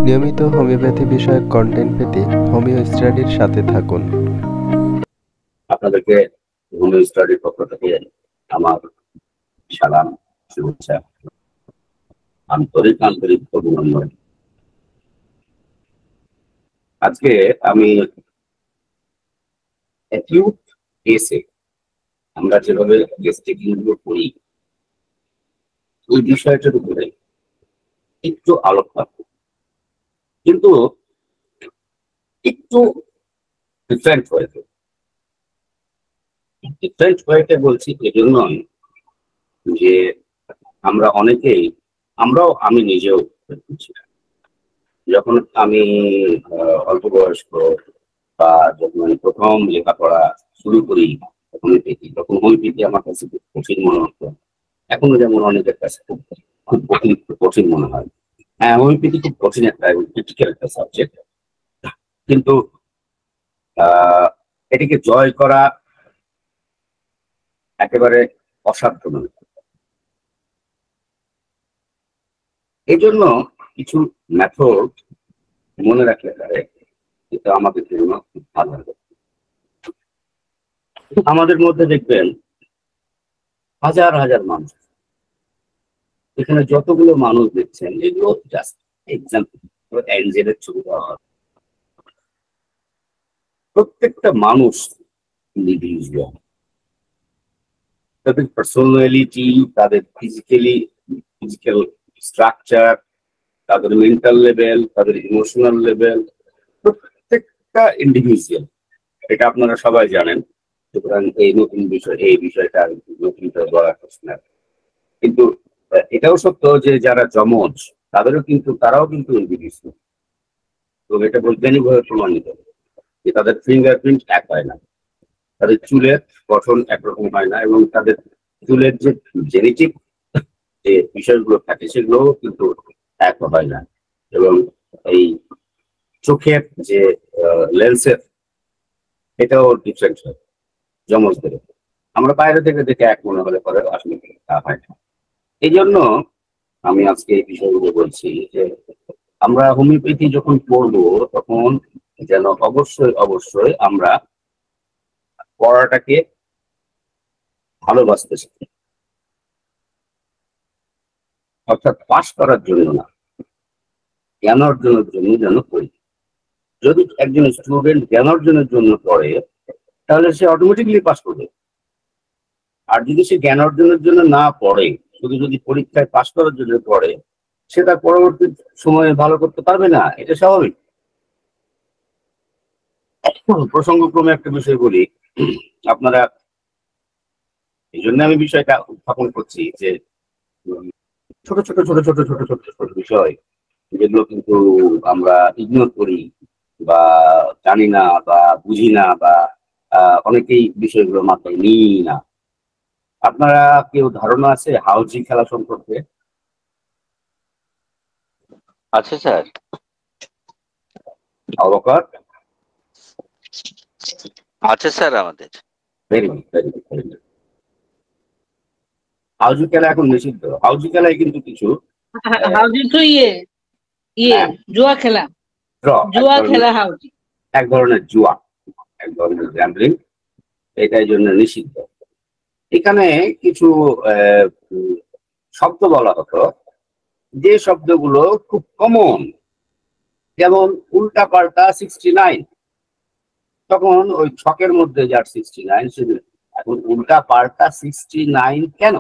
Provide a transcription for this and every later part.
নিয়মিত হোমিওপ্যাথি বিষয়ক কন্টেন্ট পেতে হোমিও স্টাডির সাথে থাকুন। আপনাদেরকে হোমিও স্টাডির পক্ষ থেকে আমার সালাম, শুভেচ্ছা, আন্তরিক আন্তরিক অভিনন্দন। আজকে আমি অ্যাকিউট কেসে আমরা যেভাবে গেস্টিকিং গুলো করি ওই বিষয়টার উপরে একটু আলোকপাত করব, কিন্তু একটু ডিফারেন্ট ওয়েতে। ডিফারেন্ট ওয়েতে বলছি এজন্যই যে আমরা অনেকেই, আমি নিজেও বুঝছি না। যখন আমি অল্প বয়স্ক বা যখন আমি প্রথম লেখাপড়া শুরু করি তখন হোমিওপ্যাথি আমার কাছে খুব কঠিন মনে হতো। এখনো যেমন অনেকের কাছে খুব খুব কঠিন কঠিন মনে হয়। হ্যাঁ, হোমিওপ্যাথি খুব কঠিন একটা ক্রিটিক্যাল একটা সাবজেক্ট, কিন্তু এটিকে জয় করা একেবারে অসাধ্য নয়। এই জন্য কিছু মেথড মনে রাখলে পারে এটা আমাদের জন্য খুব ভালো হবে। আমাদের মধ্যে দেখবেন হাজার হাজার মানুষ, এখানে যতগুলো মানুষ দেখছেন এগুলো জাস্ট এক্সাম্পল, অ্যাঞ্জেলের ছবি দেওয়া হয়। প্রত্যেকটা মানুষ ইন্ডিভিজুয়াল, তাদের পার্সোনালিটি, তাদের ফিজিক্যাল স্ট্রাকচার, তাদের মেন্টাল লেভেল, তাদের ইমোশনাল লেভেল, প্রত্যেকটা ইন্ডিভিজুয়াল। এটা আপনারা সবাই জানেন। সুতরাং এই বিষয়টা নতুন করে বলার প্রশ্ন না। কিন্তু এটাও সত্য যে যারা যমজ তারাও কিন্তু ইন্ডিভিজুয়াল, এবং এটা বৈজ্ঞানিকভাবে প্রমাণিত যে তাদের ফিঙ্গারপ্রিন্ট এক হয় না, তাদের চুলের গঠন একরকম হয় না, এবং তাদের চুলের যে জেনেটিক যে বিষয়গুলো থাকে সেগুলোও কিন্তু এক হয় না। এবং এই চোখের যে লেন্সের এটাও ডিফারেন্ট হয় যমজদের। আমরা বাইরে থেকে দেখে এক মনে হলে পরে আসলে তা হয় না। এই জন্য আমি আজকে এই বিষয়গুলো বলছি যে আমরা হোমিওপ্যাথি যখন পড়বো তখন যেন অবশ্যই অবশ্যই আমরা পড়াটাকে ভালোবাসতে শিখি, অর্থাৎ পাশ করার জন্য না, জ্ঞান অর্জনের জন্য যেন পড়ি। যদি একজন স্টুডেন্ট জ্ঞান অর্জনের জন্য পড়ে তাহলে সে অটোমেটিকলি পাস করবে। আর যদি সে জ্ঞান অর্জনের জন্য না পড়ে, শুধু যদি পরীক্ষায় পাস করার জন্য পড়ে, সে তার পরবর্তী সময়ে ভালো করতে পারবে না, এটা স্বাভাবিক। প্রসঙ্গক্রমে একটা বিষয় বলি, আপনারা, এই জন্য আমি বিষয়টা উত্থাপন করছি যে ছোট ছোট ছোট ছোট ছোট ছোট ছোট বিষয় যেগুলো কিন্তু আমরা ইগনোর করি বা জানি না বা বুঝি না, বা অনেকেই বিষয়গুলো মাথায় নিই না। আপনারা কেউ ধারণা আছে হাউজি খেলা সম্পর্কে? আছে স্যার। অবকাশ আছে স্যার আমাদের। Very good, very good, very good. Housie খেলা এখন নিষিদ্ধ। হাউজি খেলায় কিন্তু কিছু হাউজি তো জুয়া খেলা, জুয়া খেলা হাউজি এক ধরনের জুয়া, এক ধরনের গ্যাম্বলিং, এটাই জন্য নিষিদ্ধ। এখানে কিছু শব্দ বলা হতো, যে শব্দগুলো খুব কমন, যেমন উল্টা পাল্টা 69। তখন ওই ছকের মধ্যে যার 69 শুধু, এখন উল্টা পাল্টা 69 কেন?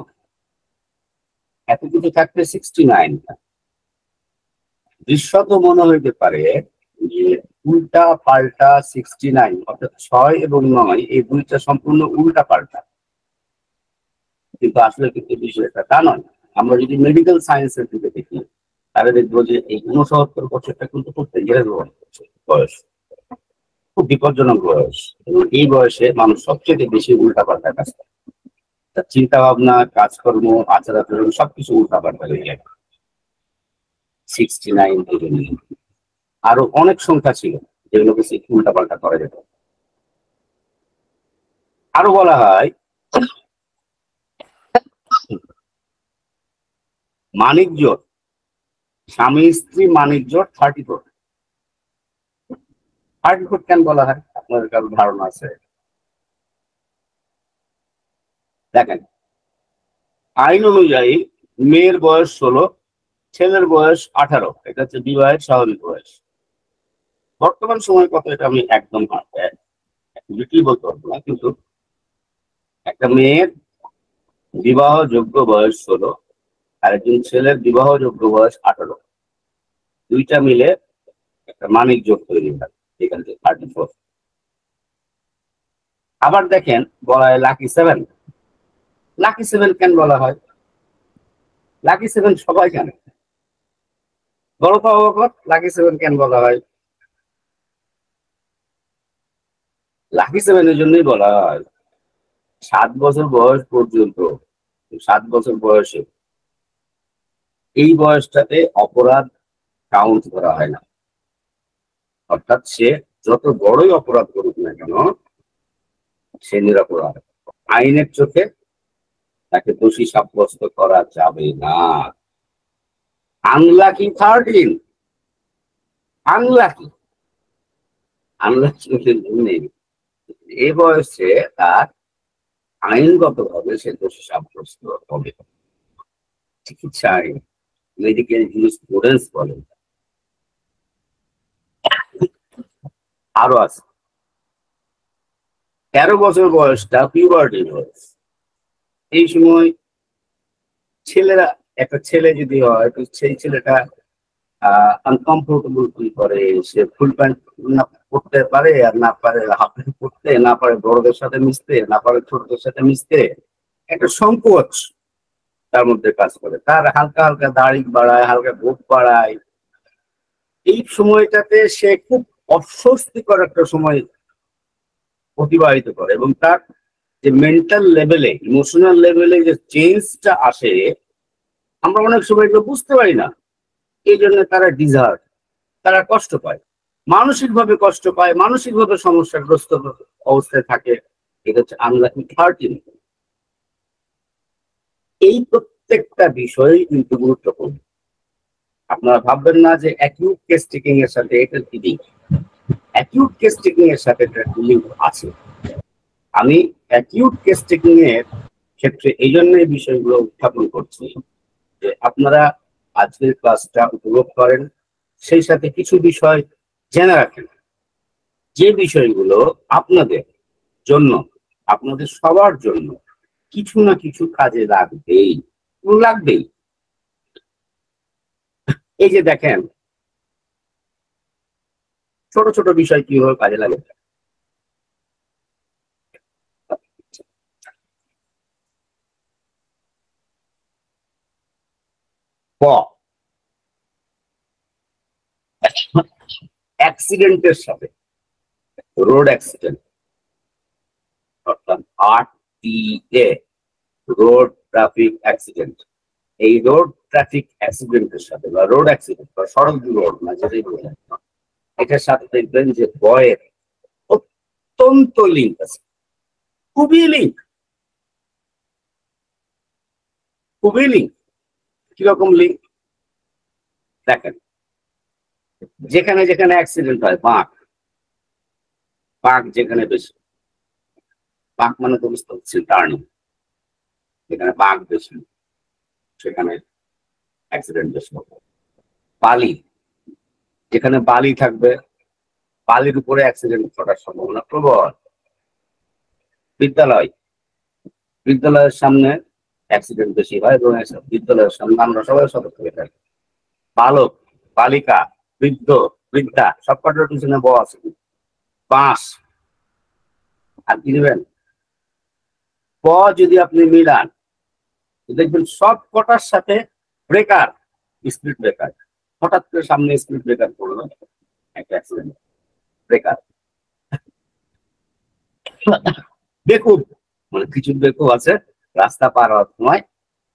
এত কিছু থাকতে 69 দৃশ্যত মনে হইতে পারে যে উল্টা পাল্টা 69, অর্থাৎ 6 এবং 9 এই দুইটা সম্পূর্ণ উল্টা পাল্টা, কিন্তু আসলে কিন্তু বিষয়টা তা নয়। আমরা যদি মেডিকেল সায়েন্সের দিকে দেখি তাহলে দেখবো যে এই 69 বছরটা কিন্তু খুব ডেঞ্জারাস বয়স, খুব বিপজ্জনক বয়স, এবং এই বয়সে মানুষ সবচেয়ে বেশি উল্টা পাল্টা কাজ করে। তার চিন্তা ভাবনা, কাজকর্ম, আচার আচরণ সবকিছু উল্টা পাল্টা হয়ে যায়। 69 থেকে নিয়ে আরো অনেক সংখ্যা ছিল যেগুলোকে উল্টা পাল্টা করা যেত। আরো বলা হয় মানিকজোড় স্বামী স্ত্রী মানিক জোট 34। 34 কেন বলা হয় আপনাদের কারো ধারণা আছে? দেখেন, আইন অনুযায়ী মেয়ের বয়স 16, ছেলের বয়স 18। এটা হচ্ছে বিবাহের স্বাভাবিক বয়স। বর্তমান সময় কত এটা আমি একদম লিটলি বলতে পারবো না, কিন্তু একটা মেয়ের বিবাহযোগ্য বয়স 16 আর একজন ছেলের বিবাহযোগ্য বয়স 18, দুইটা মিলে একটা মানিক জোট তৈরি হয়, এখান থেকে 34। আবার দেখেন বলা হয় লাকি 7। লাকি 7 কেন বলা হয়? লাকি 7 সবাই জানে, বড় তো অবগত। লাকি 7 কেন বলা হয়? লাকি 7 এর জন্যই বলা হয় 7 বছর বয়স পর্যন্ত, 7 বছর বয়সে এই বয়সটাতে অপরাধ কাউন্ট করা হয় না। অর্থাৎ সে যত বড়ই অপরাধ করুক না কেন সে নিরপরাধ। আইনের চোখে তাকে দোষী সাব্যস্ত করা যাবে না। আনলাকি 13, আনলাকি নেই, এই বয়সে তার আইনগতভাবে সে দোষী সাব্যস্ত হবে। চিকিৎসা আইন, মেডিকেল জুরিসপ্রুডেন্স বলে। আরো আছে 13 বছর বয়সটা পিউবার্টি বয়স। এই সময় ছেলেরা, একটা ছেলে যদি হয় তো সেই ছেলেটা আনকমফোর্টেবল ফিল করে, সে ফুল প্যান্ট না পড়তে পারে আর না পারে হাফ প্যান্ট পড়তে, না পারে বড়দের সাথে মিশতে, না পারে ছোটদের সাথে মিশতে, একটা সংকোচ তার মধ্যে কাজ করে। তার হালকা হালকা দাড়ি বাড়ায়, হালকা গোপ বাড়ায়। এই সময়টাতে সে খুব অস্বস্তিকর একটা সময় অতিবাহিত করে এবং তার যে মেন্টাল লেভেলে, ইমোশনাল লেভেলে যে চেঞ্জটা আসে আমরা অনেক সময় এগুলো বুঝতে পারি না। এই জন্য তারা ডিজার্ট, তারা কষ্ট পায়, মানসিকভাবে কষ্ট পায়, মানসিকভাবে সমস্যাগ্রস্ত অবস্থায় থাকে। এটা হচ্ছে আনলাকি 13। এই প্রত্যেকটা বিষয় কিন্তু গুরুত্বপূর্ণ। আপনারা ভাববেন না যে অ্যাকিউট কেস টেকিং এর সাথে এটা লিঙ্ক। অ্যাকিউট কেস টেকিং এর সাথে একটা লিঙ্ক আছে। আমি অ্যাকিউট কেস টেকিং এর ক্ষেত্রে এই জন্য এই বিষয়গুলো উত্থাপন করছি যে আপনারা আজকের ক্লাসটা উপভোগ করেন, সেই সাথে কিছু বিষয় জেনে রাখেন, যে বিষয়গুলো আপনাদের জন্য, আপনাদের সবার জন্য কিছু না কিছু কাজে লাগবেই। এই যে দেখেন ছোট ছোট বিষয় কিভাবে কাজে লাগে। অ্যাক্সিডেন্টের সাথে, রোড অ্যাক্সিডেন্ট অর্থাৎ RTA, রোড ট্রাফিক অ্যাক্সিডেন্ট। এই রোড ট্রাফিক অ্যাক্সিডেন্টের সাথে বা রোড অ্যাক্সিডেন্ট বা সড়ক দুর্ঘটনা যেটাই বলেন, এটার সাথে দেখবেন যে বয়ের অত্যন্ত লিঙ্ক আছে, খুবই লিঙ্ক, খুবই লিঙ্ক। কিরকম লিঙ্ক দেখেন, যেখানে যেখানে অ্যাক্সিডেন্ট হয়, বাঁক যেখানে বেশি, বাঁক মানে তো বুঝতে পারছি টার্নিং, যেখানে বাঁক বেশি সেখানে অ্যাক্সিডেন্ট বেশি হবে। বালি, যেখানে বালি থাকবে বালির উপরে অ্যাক্সিডেন্ট ঘটার সম্ভাবনা প্রবল। বিদ্যালয়ের সামনে অ্যাক্সিডেন্ট বেশি হয় এবং বিদ্যালয়ের সামনে আমরা সবাই সতর্ক হয়ে থাকি। বালক, বালিকা, বৃদ্ধ, বৃদ্ধা সবকটার পিছনে বস, বাঁশ আর কি নেবেন প যদি আপনি মিলান দেখবেন সব কটার সাথে ব্রেকার, স্পিড ব্রেকার। হঠাৎ করে সামনে স্পিড ব্রেকার পড়লো, একটা অ্যাক্সিডেন্ট। ব্রেকার বেকুব, মানে কিছু বেকুব আছে রাস্তা পার হওয়ার সময়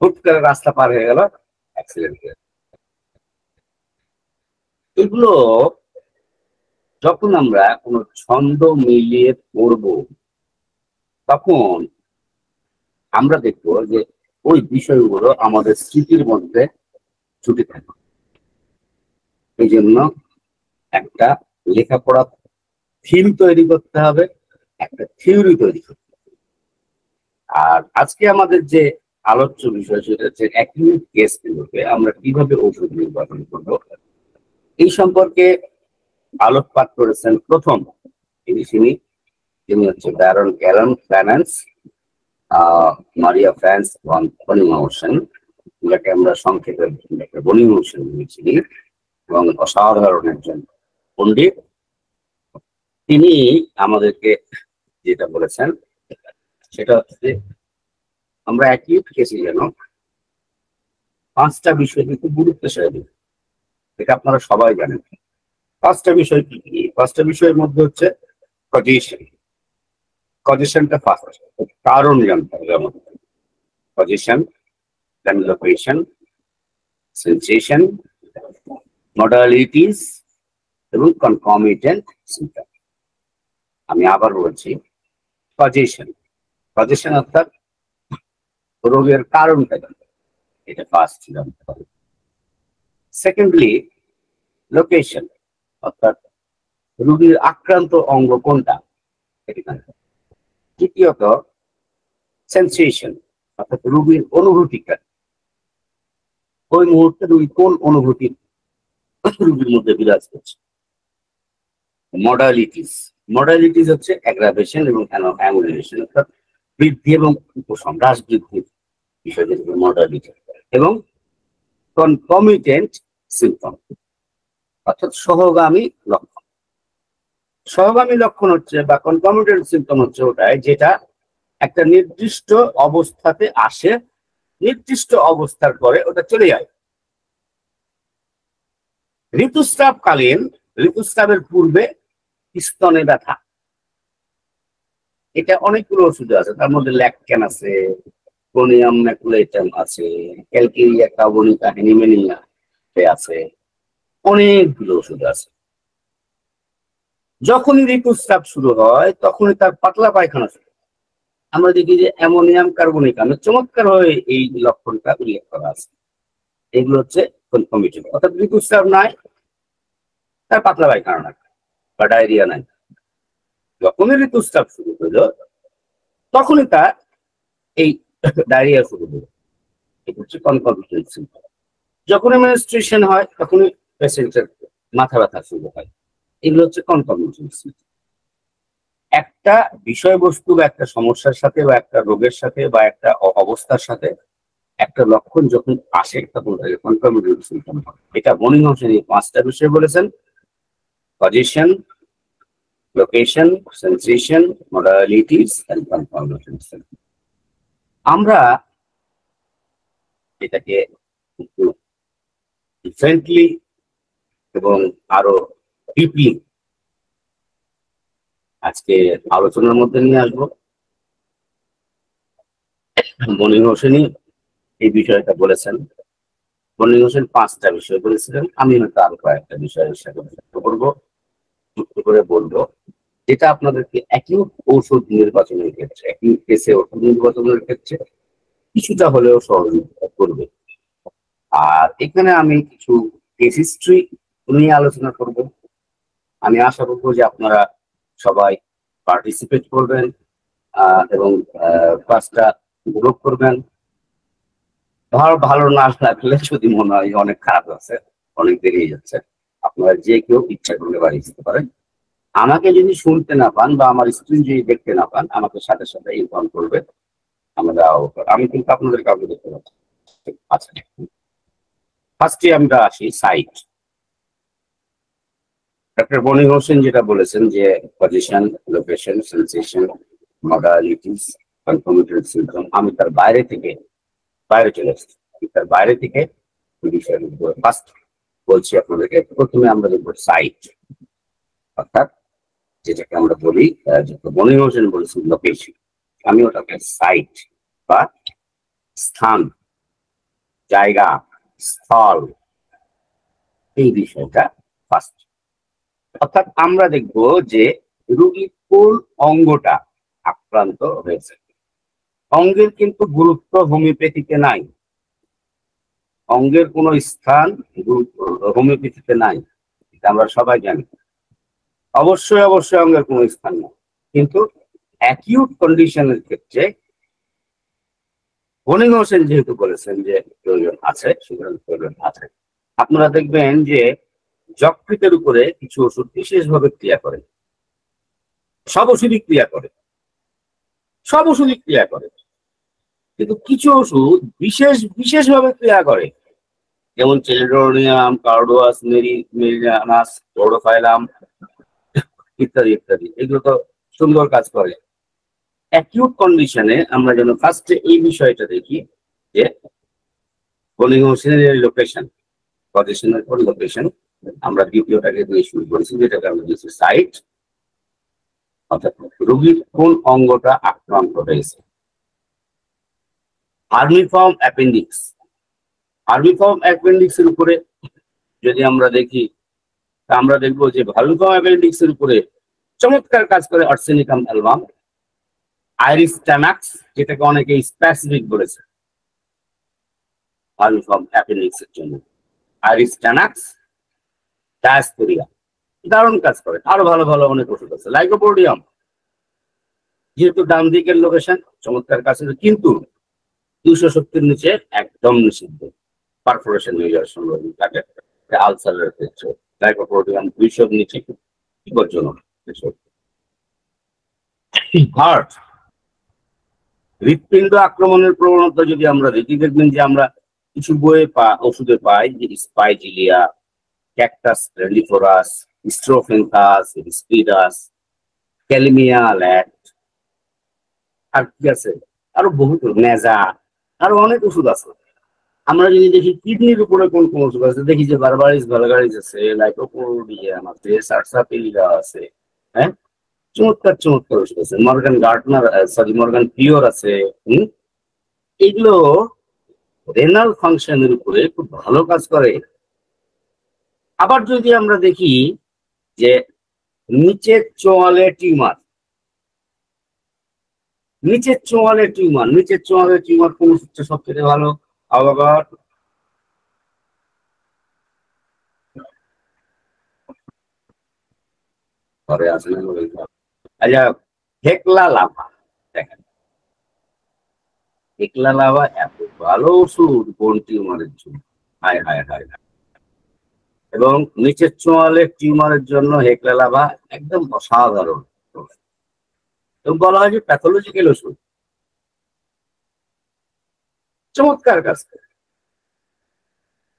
হুট করে রাস্তা পার হয়ে গেল, অ্যাক্সিডেন্ট। এগুলো যখন আমরা কোনো ছন্দ মিলিয়ে পড়ব তখন আমরা দেখবো যে ওই বিষয়গুলো আমাদের স্মৃতির মধ্যে জুটে থাকে। এই জন্য একটা লেখাপড়া থিম তৈরি করতে হবে, একটা থিওরি তৈরি করতে হবে। আর আজকে আমাদের যে আলোচ্য বিষয় সেটা হচ্ছে অ্যাকিউট কেসগুলোকে আমরা কিভাবে ঔষধ নির্বাচন করবো এই সম্পর্কে আলোকপাত করেছেন প্রথম তিনি হচ্ছে ব্যারন গ্যালন ফ্যান্স, মারিয়া ফ্রান্স ভন বনিংহাউসেন, যাকে আমরা সংক্ষেপে বনিংহাউসেন বলেছি, এবং অসাধারণ একজন পণ্ডিত। তিনি আমাদেরকে যেটা বলেছেন সেটা হচ্ছে আমরা অ্যাকিউট কেসে যেন 5টা বিষয় কিন্তু গুরুত্ব সহকারে, এটা আপনারা সবাই জানেন। 5টা বিষয় কি কি? 5টা বিষয়ের মধ্যে হচ্ছে কজিশন। কজিশনটা ফার্স্ট, কারণ জানতে হবে আমাদের। কজিশন, দেন লোকেশন, সেন্সেশন, মডালিটিস এবং কনকমিটেন্ট সিম্পটম। আমি আবার বলছি, কজিশন। কজিশন অর্থাৎ রোগের কারণটা জানতে হবে, এটা ফার্স্ট জানতে হবে। সেকেন্ডলি লোকেশন, অর্থাৎ রোগীর আক্রান্ত অঙ্গ কোনটা এটা জানতে হবে। তৃতীয়ত সেন্সেশন, অর্থাৎ রোগীর অনুভূতিটা, ওই মুহূর্তে রোগী কোন অনুভূতি রোগীর মধ্যে বিরাজ করছে। মডালিটিস, মডালিটিস হচ্ছে অ্যাগ্রাভেশন এবং অ্যামুলেশন, অর্থাৎ বৃদ্ধি এবং উপশম, হ্রাস বৃদ্ধির বিষয় যেটা মডালিটি। এবং কনকমিটেন্ট সিম্পটম, অর্থাৎ সহগামী লক্ষণ। সহগামী লক্ষণ হচ্ছে বা কনকমিটেন্ট সিম্পটম হচ্ছে ওটাই যেটা একটা নির্দিষ্ট অবস্থাতে আসে, নির্দিষ্ট অবস্থার পরে ওটা চলে যায়। ঋতুস্রাবকালীন, ঋতুস্রাবের পূর্বে স্তনে ব্যথা, এটা অনেকগুলো ওষুধ আছে, তার মধ্যে ল্যাকটেন আছে, কোনিয়াম ম্যাকুলেটাম আছে, ক্যালকেরিয়া কার্বনিকা হেনিমেনিয়া আছে, অনেকগুলো ওষুধ আছে। যখনই ঋতুস্রাব শুরু হয় তখনই তার পাতলা পায়খানা শুরু হয়। আমরা দেখি যে অ্যামোনিয়াম কার্বনিকামে চমৎকার হয়ে এই লক্ষণটা উল্লেখ করা আছে। এগুলো হচ্ছে কনকমিটেন্ট, অর্থাৎ ঋতুস্রাব নাই, তার পাতলা পায়খানা নাই বা ডায়রিয়া নাই। যখনই ঋতুস্রাব শুরু হলো তখনই তার এই ডায়রিয়া শুরু হলো, এটা হচ্ছে কনকমিটেন্ট সিম্পটম। যখনই মেনস্ট্রুয়েশন হয় তখনই পেশেন্টের মাথা ব্যথা শুরু হয়, এগুলো হচ্ছে কনকমিটেন্ট সিম্পটম। একটা বিষয়বস্তু বা একটা সমস্যার সাথে বা একটা রোগের সাথে বা একটা অবস্থার সাথে একটা লক্ষণ যখন আসে তখন তাকে কনকমিটেন্ট সিম্পটম হয়। এটা বনিংহাউসেন এই 5টা বিষয় বলেছেন: position, location, sensation, modalities and concomitant symptom. আমরা এটাকে একটু ডিফারেন্টলি এবং আরো ডিপলি আজকে আলোচনার মধ্যে নিয়ে আসবো। বনিংহাউসেনই এই বিষয়টা বলেছেন। বনিংহাউসেন 5টা বিষয় বলেছিলেন, আমি হয়তো আরো কয়েকটা বিষয়ের সাথে করবো, যুক্ত করে বলবো, যেটা আপনাদেরকে অ্যাকিউট ঔষধ নির্বাচনের ক্ষেত্রে, অ্যাকিউট কেসে ওষুধ নির্বাচনের ক্ষেত্রে কিছুটা হলেও সহযোগিতা করবে। আর এখানে আমি কিছু কেস হিস্ট্রি নিয়ে আলোচনা করব। আমি আশা করবো যে আপনারা সবাই পার্টিসিপেট করবেন এবং ক্লাসটা উপভোগ করবেন। ভালো না লাগলে যদি মনে হয় অনেক খারাপ আছে, অনেক দেরি হয়ে যাচ্ছে, আপনারা যে কেউ ইচ্ছা করলে বাড়ি যেতে পারেন। আমাকে যদি শুনতে না পান বা আমার স্ক্রিন যদি দেখতে না পান, আমাকে সাথে সাথে ইনফর্ম করবে, আমি কিন্তু আপনাদের কাউকে দেখতে পাচ্ছি। আচ্ছা, ফার্স্টে আমরা আসি সাইট। ডক্টর বনিংহাউসেন যেটা বলেছেন যে position, location, sensation, modalities, concomitant symptom, আমি তার বাইরে চলে এসেছি। তার বাইরে থেকে ফার্স্ট বলছি আপনাদেরকে। প্রথমে আমরা দেখবো সাইট, অর্থাৎ যেটাকে আমরা বলি, বনিংহাউসেন বলেছেন লোকেশন, আমি ওটাকে সাইট বা স্থান, জায়গা, স্থল, এই বিষয়টা ফার্স্ট। অর্থাৎ আমরা দেখব যে রোগী কোন অঙ্গটা আক্রান্ত হয়েছে। অঙ্গের কিন্তু গুরুত্ব হোমিওপ্যাথিতে নাই। অঙ্গের কোনো স্থান হোমিওপ্যাথিতে নাই, এটা আমরা সবাই জানি। অবশ্যই অবশ্যই অঙ্গের কোনো স্থান নেই, কিন্তু অ্যাকিউট কন্ডিশনের ক্ষেত্রে হনিং হোসেন যেহেতু বলেছেন যে প্রয়োজন আছে, সুতরাং প্রয়োজন আছে। আপনারা দেখবেন যে যকৃতের উপরে কিছু ওষুধ বিশেষভাবে ক্রিয়া করে, সব ওষুধই ক্রিয়া করে, সব ওষুধই ক্রিয়া করে, কিন্তু কিছু ওষুধ বিশেষভাবে ক্রিয়া করে, যেমন চেলিডোনিয়াম, কার্ডোয়াস, মেরিনাস, ক্লোরোফাইলাম ইত্যাদি ইত্যাদি। এগুলো তো সুন্দর কাজ করে। অ্যাকিউট কন্ডিশনে আমরা যেন ফার্স্টে এই বিষয়টা দেখি যে হনিং হোসেনের লোকেশন, পজিশনের পর লোকেশন। আমরা দ্বিতীয়টাকে দিয়ে শুরু করেছি, যেটাকে আমরা দিয়েছি সাইট, অর্থাৎ রোগীর কোন অঙ্গটা আক্রান্ত হয়েছে। ভার্মিফর্ম অ্যাপেন্ডিক্স, ভার্মিফর্ম অ্যাপেন্ডিক্স এর উপরে যদি আমরা দেখি, আমরা দেখবো যে ভার্মিফর্ম অ্যাপেন্ডিক্স এর উপরে চমৎকার কাজ করে আর্সেনিকাম অ্যালবাম, আইরিস ট্যানাক্স, যেটাকে অনেকে স্পেসিফিক বলেছে ভার্মিফর্ম অ্যাপেন্ডিক্স এর জন্য, আইরিস ট্যানাক্স, ডায়াস্পোরিয়া দারুণ কাজ করে। আরো ভালো ভালো অনেক ওষুধ আছে, লাইকোপোডিয়াম যেহেতু ডান দিকের লোকেশন চমৎকার কাজ করে, কিন্তু 270 নিচে একদম নিষিদ্ধ, পারফোরেশন হয়ে যাওয়ার সম্ভাবনা থাকে আলসারের ক্ষেত্রে। লাইকোপোডিয়াম 200 নিচে বিপজ্জনক। হার্ট, হৃৎপিণ্ড আক্রমণের প্রবণতা যদি আমরা দেখি, দেখবেন যে আমরা কিছু বইয়ে ওষুধে পাই যে স্পাইজিলিয়া, ক্যাকটাস রেলিফোরাস, স্ট্রোফেন্থাস, স্পিডাস, ক্যালিমিয়া ল্যাট, আর কি আছে আরো বহুত, নেজা, আরো অনেক ওষুধ আছে। আমরা যদি দেখি কিডনির উপরে কোন কোন ওষুধ আছে, দেখি যে বারবারিস ভালগারিস আছে, লাইকোপোডিয়াম আছে, সারসাপিলিডা আছে, হ্যাঁ চমৎকার চমৎকার ওষুধ আছে, মর্গান গার্টনার মর্গান পিওর আছে। এগুলো রেনাল ফাংশনের উপরে খুব ভালো কাজ করে। আবার যদি আমরা দেখি যে নিচের চোয়ালে টিউমার, নিচের চোয়ালে টিউমার, নিচের চোয়ালে টিউমার কোন ওষুধটা সবচেয়ে ভালো? অবগত ঘরে আছে না? আচ্ছা, হেকলা লাভা, দেখেন হেকলা লাভা এত ভালো ওষুধ বোন টিউমারের জন্য, হায় হায় হায়। এবং নিচের চোয়ালে টিউমারের জন্য হেকলা লাভা একদম অসাধারণ, এবং বলা হয় যে প্যাথোলজিক্যাল ওষুধ, চমৎকার কাজ করে।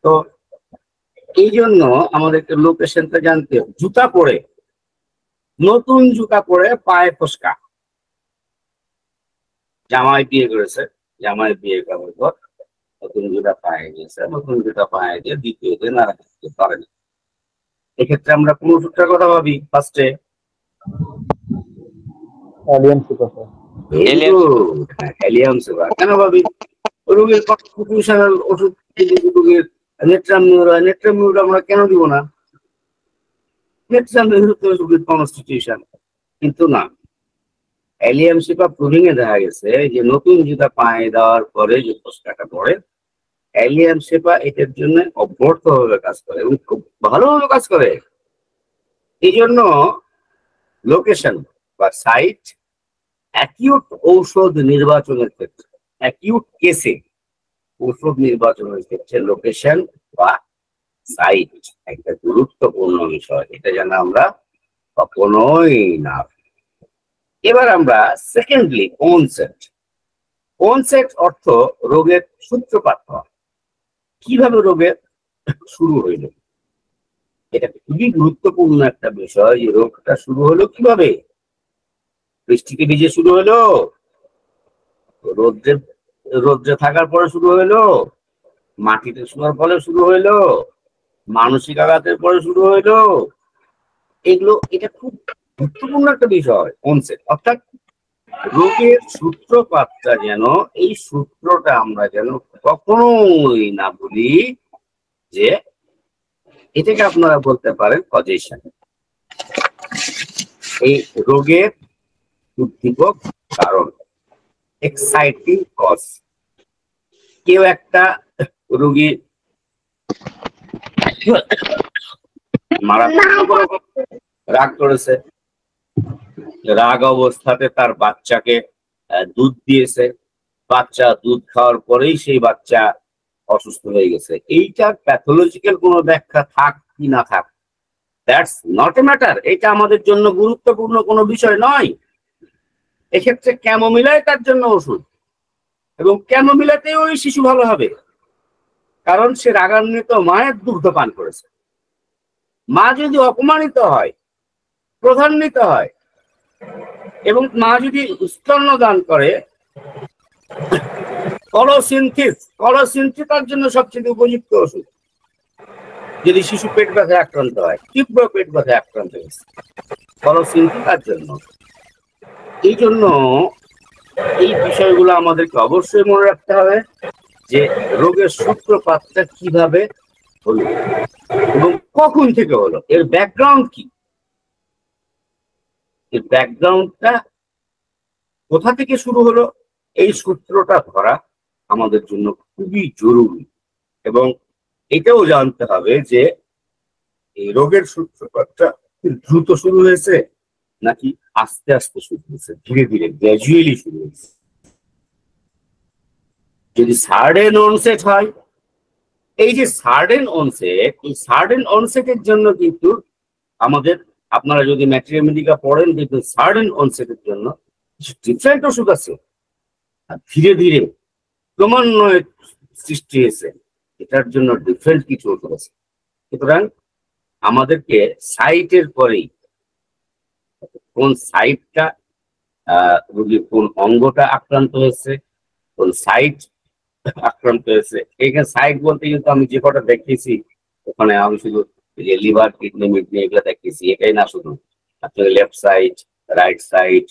তো এই জন্য আমাদেরকে লোকেশনটা জানতে হবে। জুতা পরে, নতুন জুতা পরে পায়ে ফসকা, জামাই বিয়ে করেছে, জামাই বিয়ে করার পর নতুন জুতা পায়ে গিয়েছে, নতুন জুতা পায়ে দিয়ে দ্বিতীয় দিন আর হাঁটতে পারে না। এক্ষেত্রে আমরা কোন ওষুধটার কথা ভাবি ফার্স্টে? Allium super. কেন ভাবি? রোগীর কনস্টিটিউশনাল ওষুধ, রোগীর নেট্রামিউরা, নেট্রামিউরা আমরা কেন দিব না? রোগীর কনস্টিটিউশন, কিন্তু না, অ্যালিয়াম সুপার প্রুভিং এ দেখা গেছে যে নতুন জুতা পায়ে দেওয়ার পরে যে ফসকাটা পড়ে, অ্যালিয়াম সেপা এটার জন্য অব্যর্থভাবে কাজ করে এবং খুব ভালোভাবে কাজ করে। এই জন্য লোকেশন বা সাইট অ্যাকিউট ঔষধ নির্বাচনের ক্ষেত্রে, অ্যাকিউট কেসে ঔষধ নির্বাচনের ক্ষেত্রে লোকেশন বা সাইট একটা গুরুত্বপূর্ণ বিষয়, এটা যেন আমরা কখনোই না। এবার আমরা সেকেন্ডলি অনসেট। অনসেট অর্থ রোগের সূত্রপাত হওয়া, কিভাবে রোগের শুরু হইল। এটা খুবই গুরুত্বপূর্ণ একটা বিষয় যে রোগটা শুরু হলো কিভাবে। বৃষ্টিতে ভিজে শুরু হলো, রোদ্রে থাকার পরে শুরু হইলো, মাটিতে শোয়ার ফলে শুরু হইলো, মানসিক আঘাতের পরে শুরু হইলো, এগুলো এটা খুব গুরুত্বপূর্ণ একটা বিষয় অনসেট। অর্থাৎ রোগের সূত্রপাতটা যেন, এই সূত্রটা আমরা যেন কখনোই না বলি যে এটাকে আপনারা বলতে পারেন কজেশন। এই রোগের উদ্দীপক কারণ, এক্সাইটিং কজ। কেউ একটা রোগী মারাত্মক রাগ করেছে, রাগ অবস্থাতে তার বাচ্চাকে দুধ দিয়েছে, বাচ্চা দুধ খাওয়ার পরেই সেই বাচ্চা অসুস্থ হয়ে গেছে। এইটার প্যাথোলজিক্যাল কোনো ব্যাখ্যা থাক কি না থাক, দ্যাটস নট এ ম্যাটার। এটা আমাদের জন্য গুরুত্বপূর্ণ কোনো বিষয় নয়। এক্ষেত্রে ক্যামোমিলাই তার জন্য ওষুধ, এবং ক্যামোমিলাতেই ওই শিশু ভালো হবে, কারণ সে রাগান্বিত মায়ের দুগ্ধ পান করেছে। মা যদি অপমানিত হয়, ক্রোধান্বিত হয়, এবং মা যদি স্তন্য দান করে, কলোসিনথিস তার জন্য সবচেয়ে উপযুক্ত ওষুধ। যদি শিশু পেট ব্যথায় আক্রান্ত হয়, তীব্র পেট ব্যথায় আক্রান্ত হয়েছে, কলোসিনথিস তার জন্য। এই জন্য এই বিষয়গুলো আমাদেরকে অবশ্যই মনে রাখতে হবে যে রোগের সূত্রপাতটা কিভাবে হলো এবং কখন থেকে হলো, এর ব্যাকগ্রাউন্ড কি, এর ব্যাকগ্রাউন্ডটা কোথা থেকে শুরু হলো, এই সূত্রটা ধরা আমাদের জন্য খুবই জরুরি। এবং এটাও জানতে হবে যে এই রোগের সূত্রপাতটা দ্রুত শুরু হয়েছে নাকি আস্তে আস্তে শুরু হয়েছে, ধীরে ধীরে গ্র্যাজুয়ালি শুরু হয়েছে। যদি সাডেন অনসেট হয়, এই যে সাডেন অনসেট, এই সাডেন অনসেটের জন্য কিন্তু আমাদের, আপনারা যদি ম্যাট্রিওমেডিকা পড়েন, কিন্তু সাডেন অনসেটের জন্য ডিফারেন্ট ওষুধ আছে, আর ধীরে ধীরে ক্রমান্বয়ে সৃষ্টি হয়েছে, এটার জন্য ডিফারেন্ট কিছু ওষুধ আছে। সুতরাং আমাদেরকে সাইটের পরেই কোন সাইটটা, রোগীর কোন অঙ্গটা আক্রান্ত হয়েছে, কোন সাইট আক্রান্ত হয়েছে, এখানে সাইট বলতে কিন্তু আমি যে কটা দেখিয়েছি ওখানে আমি শুধু লিভার, কিডনি, মিডনি এগুলো দেখিয়েছি, এটাই না, শুধু আপনাকে লেফট সাইড, রাইট সাইড,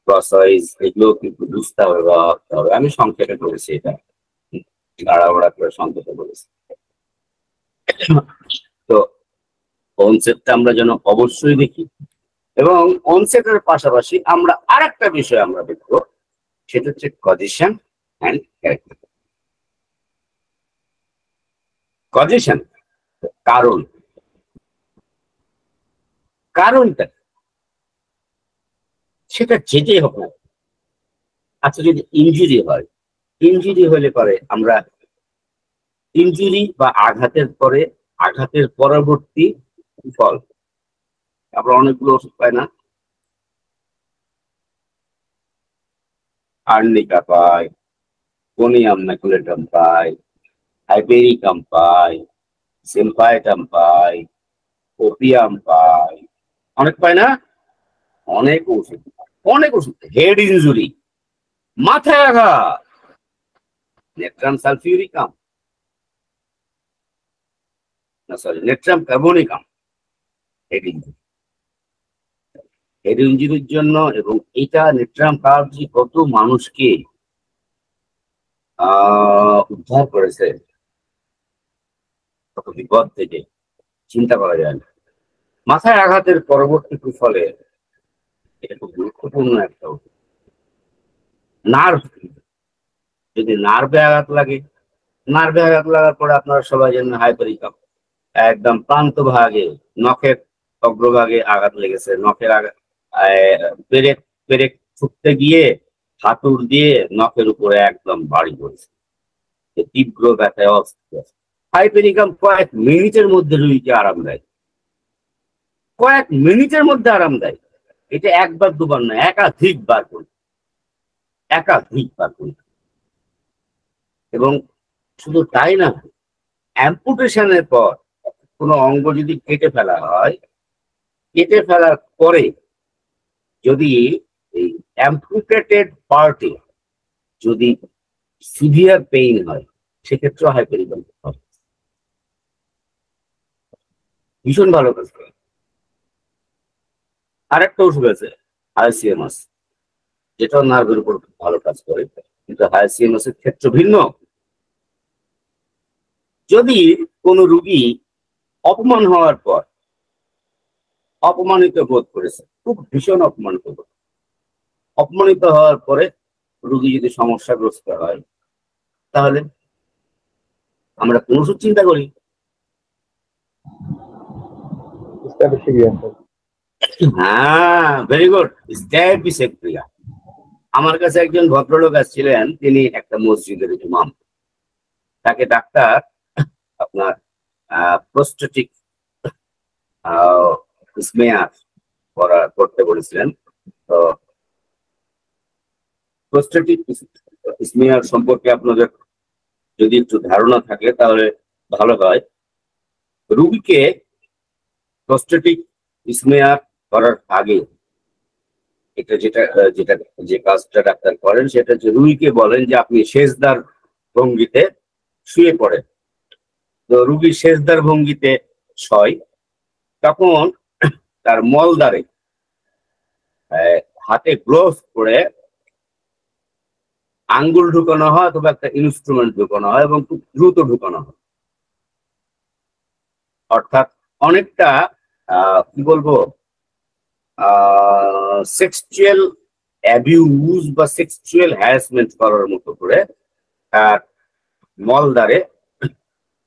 ক্রসওয়াইজ এগুলো কিন্তু বুঝতে হবে বা ভাবতে হবে। আমি সংক্ষেপে করেছি, এটা গাড়াবড়া করে সংক্ষেপে বলেছি। তো কনসেপ্টটা আমরা যেন অবশ্যই দেখি, এবং অনসেটের পাশাপাশি আমরা আরেকটা বিষয় আমরা দেখবো, সেটা হচ্ছে কজেশন অ্যান্ড ক্যারেক্টার। কজেশন কারণ, কারণটা সেটা যেটাই হোক না। আচ্ছা, যদি ইনজুরি হয়, ইনজুরি হলে পরে আমরা ইনজুরি বা আঘাতের পরে, আঘাতের পরবর্তী ফল, আমরা অনেকগুলো ওষুধ পাই না, আর্নিকা পাই, কোনিয়াম ম্যাকুলেটাম পাই, হাইপেরিকাম পাই, সিম্পাইটাম পাই, ওপিয়াম পাই, অনেক পাই না, অনেক ওষুধ, অনেক ওষুধ। হেড ইনজুরি, মাথায় আঘাত, নেট্রাম সালফিউরিকাম, না sorry, natrum carbonicum, head injury. Head ইনজুরির জন্য, এবং এটা নেট্রাম কার্বজি কত মানুষকে উদ্ধার করেছে কত বিপদ থেকে, চিন্তা করা যায় না। মাথায় আঘাতের পরবর্তী কুফলে এটা খুব গুরুত্বপূর্ণ একটা ওষুধ। নার্ভ, যদি নার্ভে আঘাত লাগে, নার্ভে আঘাত লাগার পরে আপনারা সবাই জানেন হাইপেরিকাম, একদম প্রান্ত ভাগে, নখের অগ্রভাগে আঘাত লেগেছে, নখের আঘাত, পেরেক পেরেক ছুটতে গিয়ে হাতুড় দিয়ে নখের উপরে একদম বাড়ি পড়েছে, তীব্র ব্যথায় অস্থির। হাইপেরিকাম কয়েক মিনিটের মধ্যে রুগীকে আরাম দেয়, কয়েক মিনিটের মধ্যে আরাম দেয়। এটা একবার দুবার নয়, একাধিকবার করি, একাধিকবার করি। এবং শুধু তাই না, অ্যাম্পুটেশনের পর কোনো অঙ্গ যদি কেটে ফেলা হয়, কেটে ফেলার পরে যদি এই অ্যাম্পুটেটেড পার্টে যদি সিভিয়ার পেইন হয়, সেক্ষেত্রে হাইপেরিকাম হবে, ভীষণ ভালো কাজ করে। আরেকটা ওষুধ আছে হাইসিএমএস, যেটাও নার্ভের উপর ভালো কাজ করে, কিন্তু হাইসিএমএস এর ক্ষেত্র ভিন্ন। যদি কোনো রুগী অপমান হওয়ার পর অপমানিত বোধ করেছে, খুব ভীষণ অপমানিত বোধ, অপমানিত হওয়ার পরে রুগী যদি সমস্যাগ্রস্ত হয়, তাহলে আমরা কোন ওষুধ চিন্তা করি? হ্যাঁ, ভেরি গুড। স্ট্যাপিসেক্রিয়া। আমার কাছে একজন ভদ্রলোক আসছিলেন, তিনি একটা মসজিদের ইমাম। তাকে ডাক্তার আপনার প্রোস্টেটিক স্মেয়ার করতে বলেছিলেন। তো প্রোস্টেটিক স্মেয়ার সম্পর্কে আপনাদের যদি একটু ধারণা থাকে তাহলে ভালো হয়। রুগীকে প্রোস্টেটিক স্মেয়ার করার আগে এটা যে কাজটা ডাক্তার করেন সেটা হচ্ছে রুগীকে বলেন যে আপনি সেজদার ভঙ্গিতে শুয়ে পড়েন। তো রুগী সেজদার ভঙ্গিতে শয়, তখন তার মলদ্বারে হাতে গ্লোভস পরে আঙ্গুল ঢুকানো হয় অথবা একটা ইনস্ট্রুমেন্ট ঢুকানো হয় এবং খুব দ্রুত ঢুকানো হয়। অর্থাৎ অনেকটা কি বলবো, সেক্সুয়াল অ্যাবিউজ বা সেক্সুয়াল হ্যারাসমেন্ট করার মতো করে তার মলদ্বারে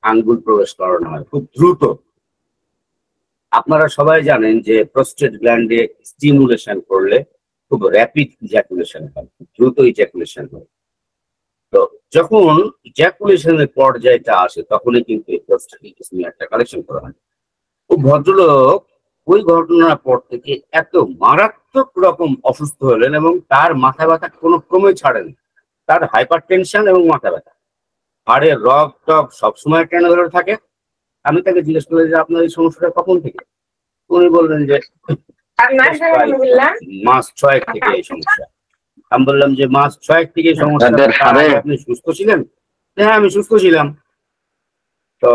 আঙ্গুল প্রবেশ করানো হয় খুব দ্রুত। আপনারা সবাই জানেন যে প্রস্টেট গ্ল্যান্ডে স্টিমুলেশন করলে খুব র্যাপিড ইজাকুলেশন হয়, খুব দ্রুত ইজাকুলেশন হয়। তো যখন ইজাকুলেশনের পর্যায়টা আসে তখনই কিন্তু এই প্রস্টেটিক স্মিয়ারটা কালেকশন করা হয়। ও ভদ্রলোক ওই ঘটনার পর থেকে এত মারাত্মক রকম অসুস্থ হলেন এবং তার মাথা ব্যথা কোনো ক্রমে ছাড়েনি। তার হাইপার টেনশন এবং মাথা ব্যথা, হাড়ের রগ টগ সবসময় টেনে ধরে থাকে। আমি তাকে জিজ্ঞেস করলাম যে আপনার এই সমস্যাটা কখন থেকে? উনি বললেন যে মাস 6 থেকে এই সমস্যা। আমি বললাম যে মাস 6 থেকে এই সমস্যা, আপনি সুস্থ ছিলেন? হ্যাঁ, আমি সুস্থ ছিলাম। তো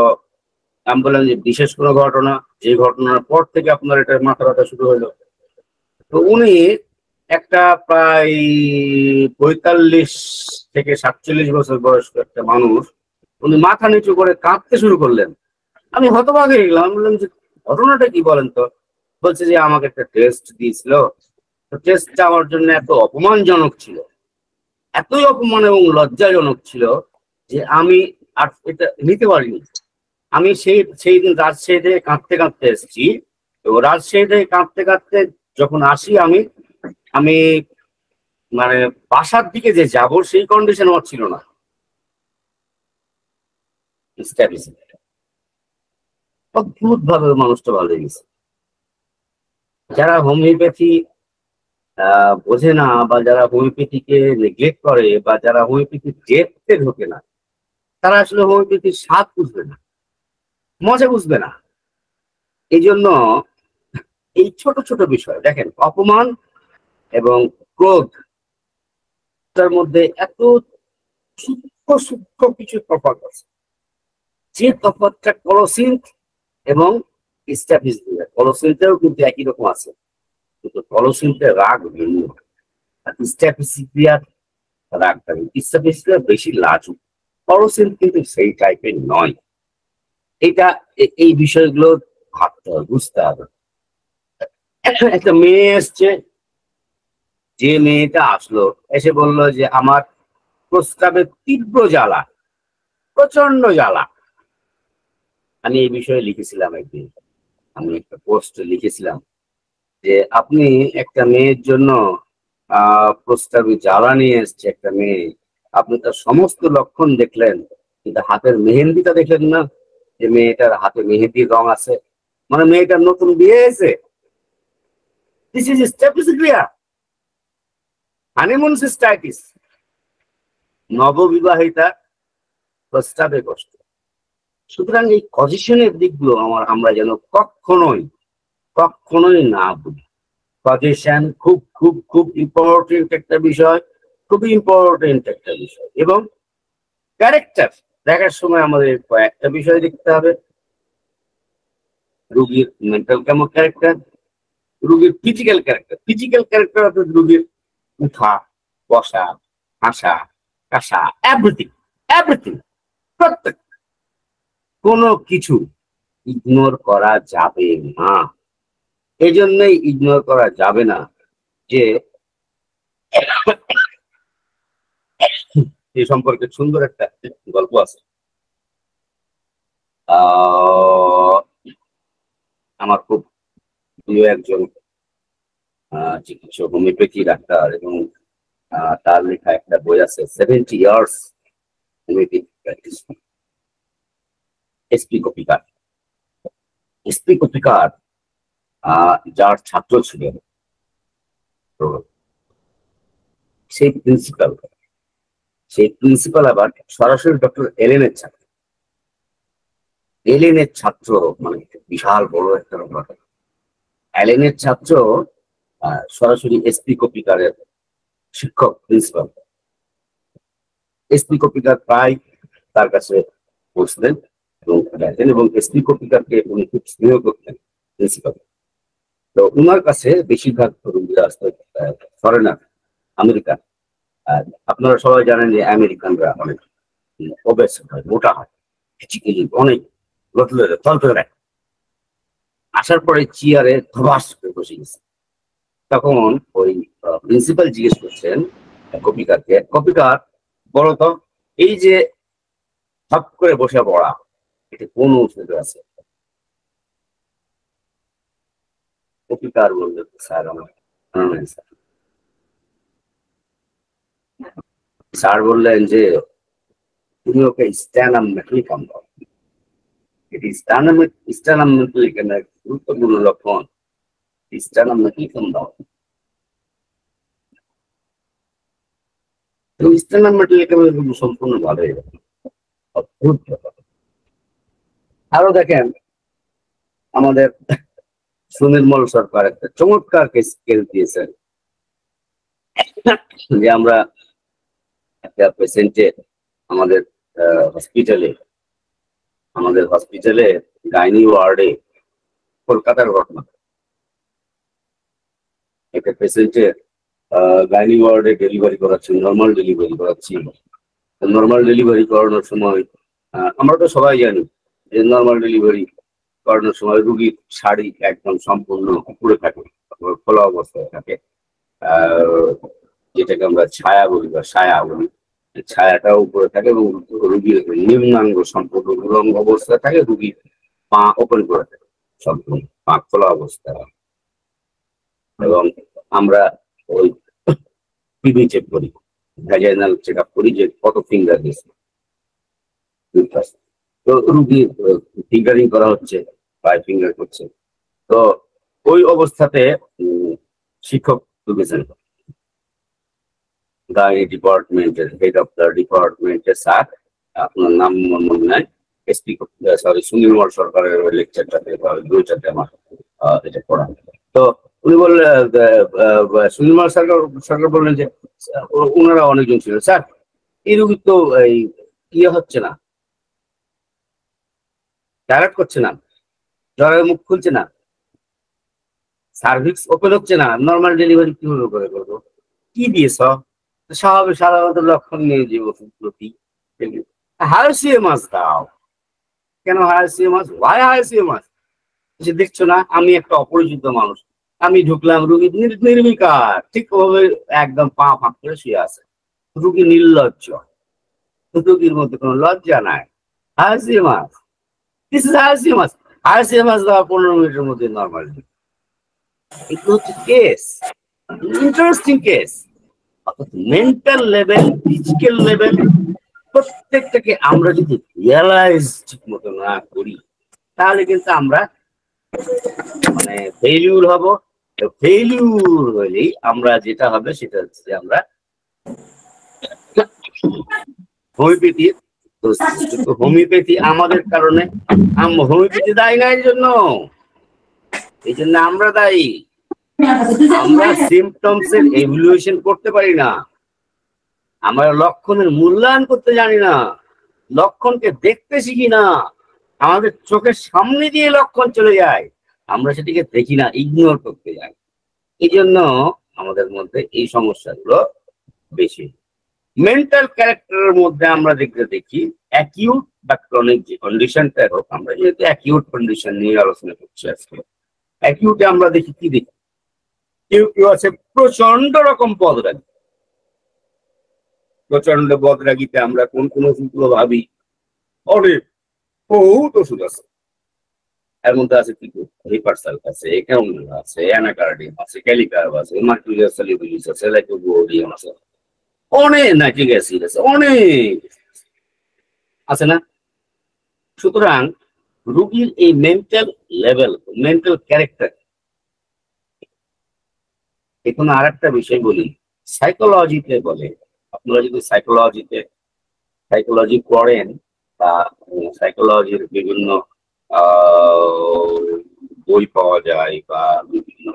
আমি বললাম যে বিশেষ কোনো ঘটনা, যে ঘটনার পর থেকে আপনার এটা মাথা ব্যথা শুরু হলো? তো উনি একটা প্রায় 45 থেকে 47 বছর বয়স্ক একটা মানুষ, উনি মাথা নিচু করে কাঁদতে শুরু করলেন। আমি হতবাক হয়ে গেলাম। আমি বললাম যে ঘটনাটা কি বলেন তো? বলছে যে আমাকে একটা টেস্ট দিয়েছিল, টেস্টটা আমার জন্য এত অপমানজনক ছিল, এতই অপমান এবং লজ্জাজনক ছিল যে আমি আর এটা নিতে পারিনি। আমি সেই দিন রাজশাহী থেকে কাঁদতে কাঁদতে এসেছি। তো রাজশাহী থেকে কাঁদতে কাঁদতে যখন আসি আমি মানে বাসার দিকে যে যাব সেই কন্ডিশন আমার ছিল না। অদ্ভুত ভাবে মানুষটা ভালো হয়ে গেছে। যারা হোমিওপ্যাথি বোঝে না বা যারা হোমিওপ্যাথিকে নেগলেক্ট করে বা যারা হোমিওপ্যাথির ডেপথে ঢোকে না, তারা আসলে হোমিওপ্যাথির স্বাদ বুঝবে না, মজা বুঝবে না। এই জন্য এই ছোট ছোট বিষয় দেখেন, অপমান এবং ক্রোধ, তার মধ্যে এত সূক্ষ্ম সূক্ষ্ম কিছু তফাৎ আছে। যে তফাৎটা কলসিন্থ এবং স্ট্যাপিসিক্রিয়া, কলসিন্থেও কিন্তু একই রকম আছে, কিন্তু কলসিন্থের রাগ ভিন্ন, আর স্ট্যাপিসিক্রিয়ার রাগটা স্ট্যাপিসিক্রিয়া বেশি লাজুক, কলসিন্থ কিন্তু সেই টাইপের নয়। এটা এই বিষয়গুলো ভাবতে হবে, বুঝতে হবে। একটা মেয়ে এসছে, যে মেয়েটা আসলো এসে বললো যে আমার প্রস্তাবে তীব্র জ্বালা, প্রচন্ড জ্বালা। আমি এই বিষয়ে লিখেছিলাম একদিন, আমি একটা পোস্ট লিখেছিলাম যে আপনি একটা মেয়ের জন্য প্রস্তাবে জ্বালা নিয়ে এসছে একটা মেয়ে, আপনি তার সমস্ত লক্ষণ দেখলেন কিন্তু হাতের মেহেন্দিটা দেখলেন না, যে মেয়েটার হাতে মেহেন্দির রং আছে, মানে মেয়েটার নতুন বিয়ে হয়েছে। দিস ইজ স্ট্যাপিসিক্রিয়া, হানিমুন সিস্টাইটিস, নববিবাহিতা প্রস্তাবে কষ্ট। সুতরাং এই পজিশনের দিকগুলো আমরা যেন কখনোই না বুঝি। পজিশন খুব খুব খুব ইম্পর্টেন্ট একটা বিষয়, খুবই ইম্পর্টেন্ট একটা বিষয়। এবং ক্যারেক্টার দেখার সময় আমাদের কয়েকটা বিষয় দেখতে হবে। রুগীর মেন্টাল কেমন ক্যারেক্টার, রুগীর ফিজিক্যাল ক্যারেক্টার অর্থাৎ রুগীর উঠা বসা, হাসা কাশা, এভরিথিং প্রত্যেক কোনো কিছু ইগনোর করা যাবে না। এই জন্যই ইগনোর করা যাবে না যে এই সম্পর্কে সুন্দর একটা গল্প আছে। আমার খুব প্রিয় একজন চিকিৎসক, হোমিওপ্যাথি ডাক্তার, এবং তার লেখা একটা বই আছে 70 years homoeopathy practice, SP Koppikar. SP Koppikar যার ছাত্র ছিলেন, তো সেই প্রিন্সিপাল আবার সরাসরি ডক্টর এলেনের ছাত্র। এলেনের ছাত্র মানে বিশাল বড় একটা ব্যাপার। এলেনের ছাত্র সরাসরি এসপি কপিকারের শিক্ষক, প্রিন্সিপাল। এসপি কপিকার প্রায় তার কাছে বসলেন এবং এসপি কপিকারকে উনি খুব স্নেহ করতেন প্রিন্সিপাল। তো উনার কাছে বেশিরভাগ রোগীরা আসতে ফরেনার, আমেরিকান। আপনারা সবাই জানেন যে আমেরিকানরা অনেক ওবেস হয়, মোটা হয়, অনেক তলতলে আসার পরে চেয়ারে ধবাস করে বসে গেছে। তখন ওই প্রিন্সিপাল জিজ্ঞেস করছেন কপিকারকে, কপিকার বলতো এই যে হপ করে বসে পড়া, এটা কোন ওষুধে আছে? কপিকার বললেন, স্যার আমার স্যার বললেন যে তুমি ওকে স্ট্যানাম মেটালিকাম দাও। এটি স্ট্যানাম মেটালিকামের গুরুত্বপূর্ণ লক্ষণ। স্ট্যানাম মেটালিকাম দাও। স্ট্যানাম মেটালিকামের সম্পূর্ণ ভালো হয়ে গেল, অদ্ভুত ব্যাপার। আরো দেখেন আমাদের সুনির্মল সরকার একটা চমৎকার কেস দিয়েছেন যে আমরা একটা পেশেন্টে আমাদের হসপিটালে গাইনি ওয়ার্ডে, কলকাতার ঘটনা, একটা পেশেন্টে গাইনি ওয়ার্ডে ডেলিভারি করাচ্ছি, নর্মাল ডেলিভারি করাচ্ছি। নর্মাল ডেলিভারি করানোর সময় আমরা তো সবাই জানি যে নর্মাল ডেলিভারি করানোর সময় রুগীর শাড়ি একদম সম্পূর্ণ উপরে থাকে, খোলা অবস্থায় থাকে, যেটাকে আমরা ছায়া বলি বা সায়া বলি। ছায়াটাও উপরে থাকে এবং রুগীর নিম্নাঙ্গ সম্পূর্ণ উলঙ্গ অবস্থায় থাকে, রুগীর পা ওপেন করে থাকে, সম্পূর্ণ পা খোলা অবস্থায়। এবং আমরা ওই পিভি চেক করি, ভ্যাজাইনাল চেক আপ করি যে কত ফিঙ্গার গেছে। তো রুগীর ফিঙ্গারিং করা হচ্ছে, পায়ে ফিঙ্গার করছে। তো ওই অবস্থাতে শিক্ষক ঢুকেছেন, গাইনি ডিপার্টমেন্টের হেড অফ দ্য ডিপার্টমেন্টের স্যার, আপনার নাম মনে নাই, এসপি সুনির্মল সরকারের ওই লেকচারটাতে দুইটাতে আমার এটা পড়া। তো উনি বললেন, সুনির্মল সরকার বললেন যে ওনারা অনেকজন ছিল, স্যার এই রুগীর তো এই ইয়ে হচ্ছে না, ডাইরেক্ট করছে না, জ্বরের মুখ খুলছে না, সার্ভিক্স ওপেন হচ্ছে না, নর্মাল ডেলিভারি কিভাবে করে করবো? কি দিয়েছ? সাধারণত লক্ষণ নিয়ে যে ওষুধগুলোটি হায়াসিয়ে মাছ দাও। কেন হায়াসিয়ে মাছ? ওয়াই হায়াসিয়ে মাছ? যে দেখছো না আমি একটা অপরিচিত মানুষ, আমি ঢুকলাম, রুগী নির্বিকার ঠিক ওভাবে একদম পা ফাঁক করে শুয়ে আছে, রুগী নির্লজ্জ, রুগীর মধ্যে কোনো লজ্জা নাই। হায়াসিয়ে মাছ, দিস ইজ হায়াসিয়ে মাছ। হায়াসিয়ে মাছ দেওয়া 15 মিনিটের মধ্যে নর্মাল। এগুলো হচ্ছে case, interesting case. Mental level, physical level প্রত্যেকটাকে আমরা যদি রিয়ালাইজ ঠিক মতো না করি তাহলে কিন্তু আমরা মানে ফেইলিউর হব। ফেইলিউর হলেই আমরা যেটা হবে সেটা হচ্ছে আমরা হোমিওপ্যাথি। হোমিওপ্যাথি আমাদের কারণে, হোমিওপ্যাথি দায়ী না এই জন্য আমরা দায়ী। আমরা সিমটমস এর এভ্যালুয়েশন করতে পারি না, আমরা লক্ষণের মূল্যায়ন করতে জানি না, লক্ষণকে দেখতে শিখি না, আমাদের চোখের সামনে দিয়ে লক্ষণ চলে যায়, আমরা সেটিকে দেখি না, ইগনোর করতে যাই। এই জন্য আমাদের মধ্যে এই সমস্যাগুলো বেশি। মেন্টাল ক্যারেক্টারের মধ্যে আমরা দেখি অ্যাকিউট বা ক্রনিক যে কন্ডিশনটা হোক, আমরা যেহেতু অ্যাকিউট কন্ডিশন নিয়ে আলোচনা করছি আজকে, অ্যাকিউটে আমরা দেখি কি দেখি, কেউ আছে প্রচন্ড রকম বদরাগী। প্রচন্ড বদরাগীতে আমরা কোন ওষুধগুলো ভাবি, অনেক বহুত ওষুধ আছে, এর মধ্যে আছে কি রিপার্সাল আছে, একাউন্ট আছে, অ্যানাকার্ডিয়াম আছে, ক্যালিকার্ব আছে, মার্কুরিয়াস সালিবিলিস আছে, লাইকোপোডিয়াম আছে, অনেক নাইট্রিক অ্যাসিড আছে, অনেক আছে না? সুতরাং রোগীর এই মেন্টাল লেভেল, মেন্টাল ক্যারেক্টার। এখন আর একটা বিষয় বলি, সাইকোলজিতে বলে, আপনারা যদি সাইকোলজি পড়েন বা সাইকোলজির বিভিন্ন বই পাওয়া যায় বা বিভিন্ন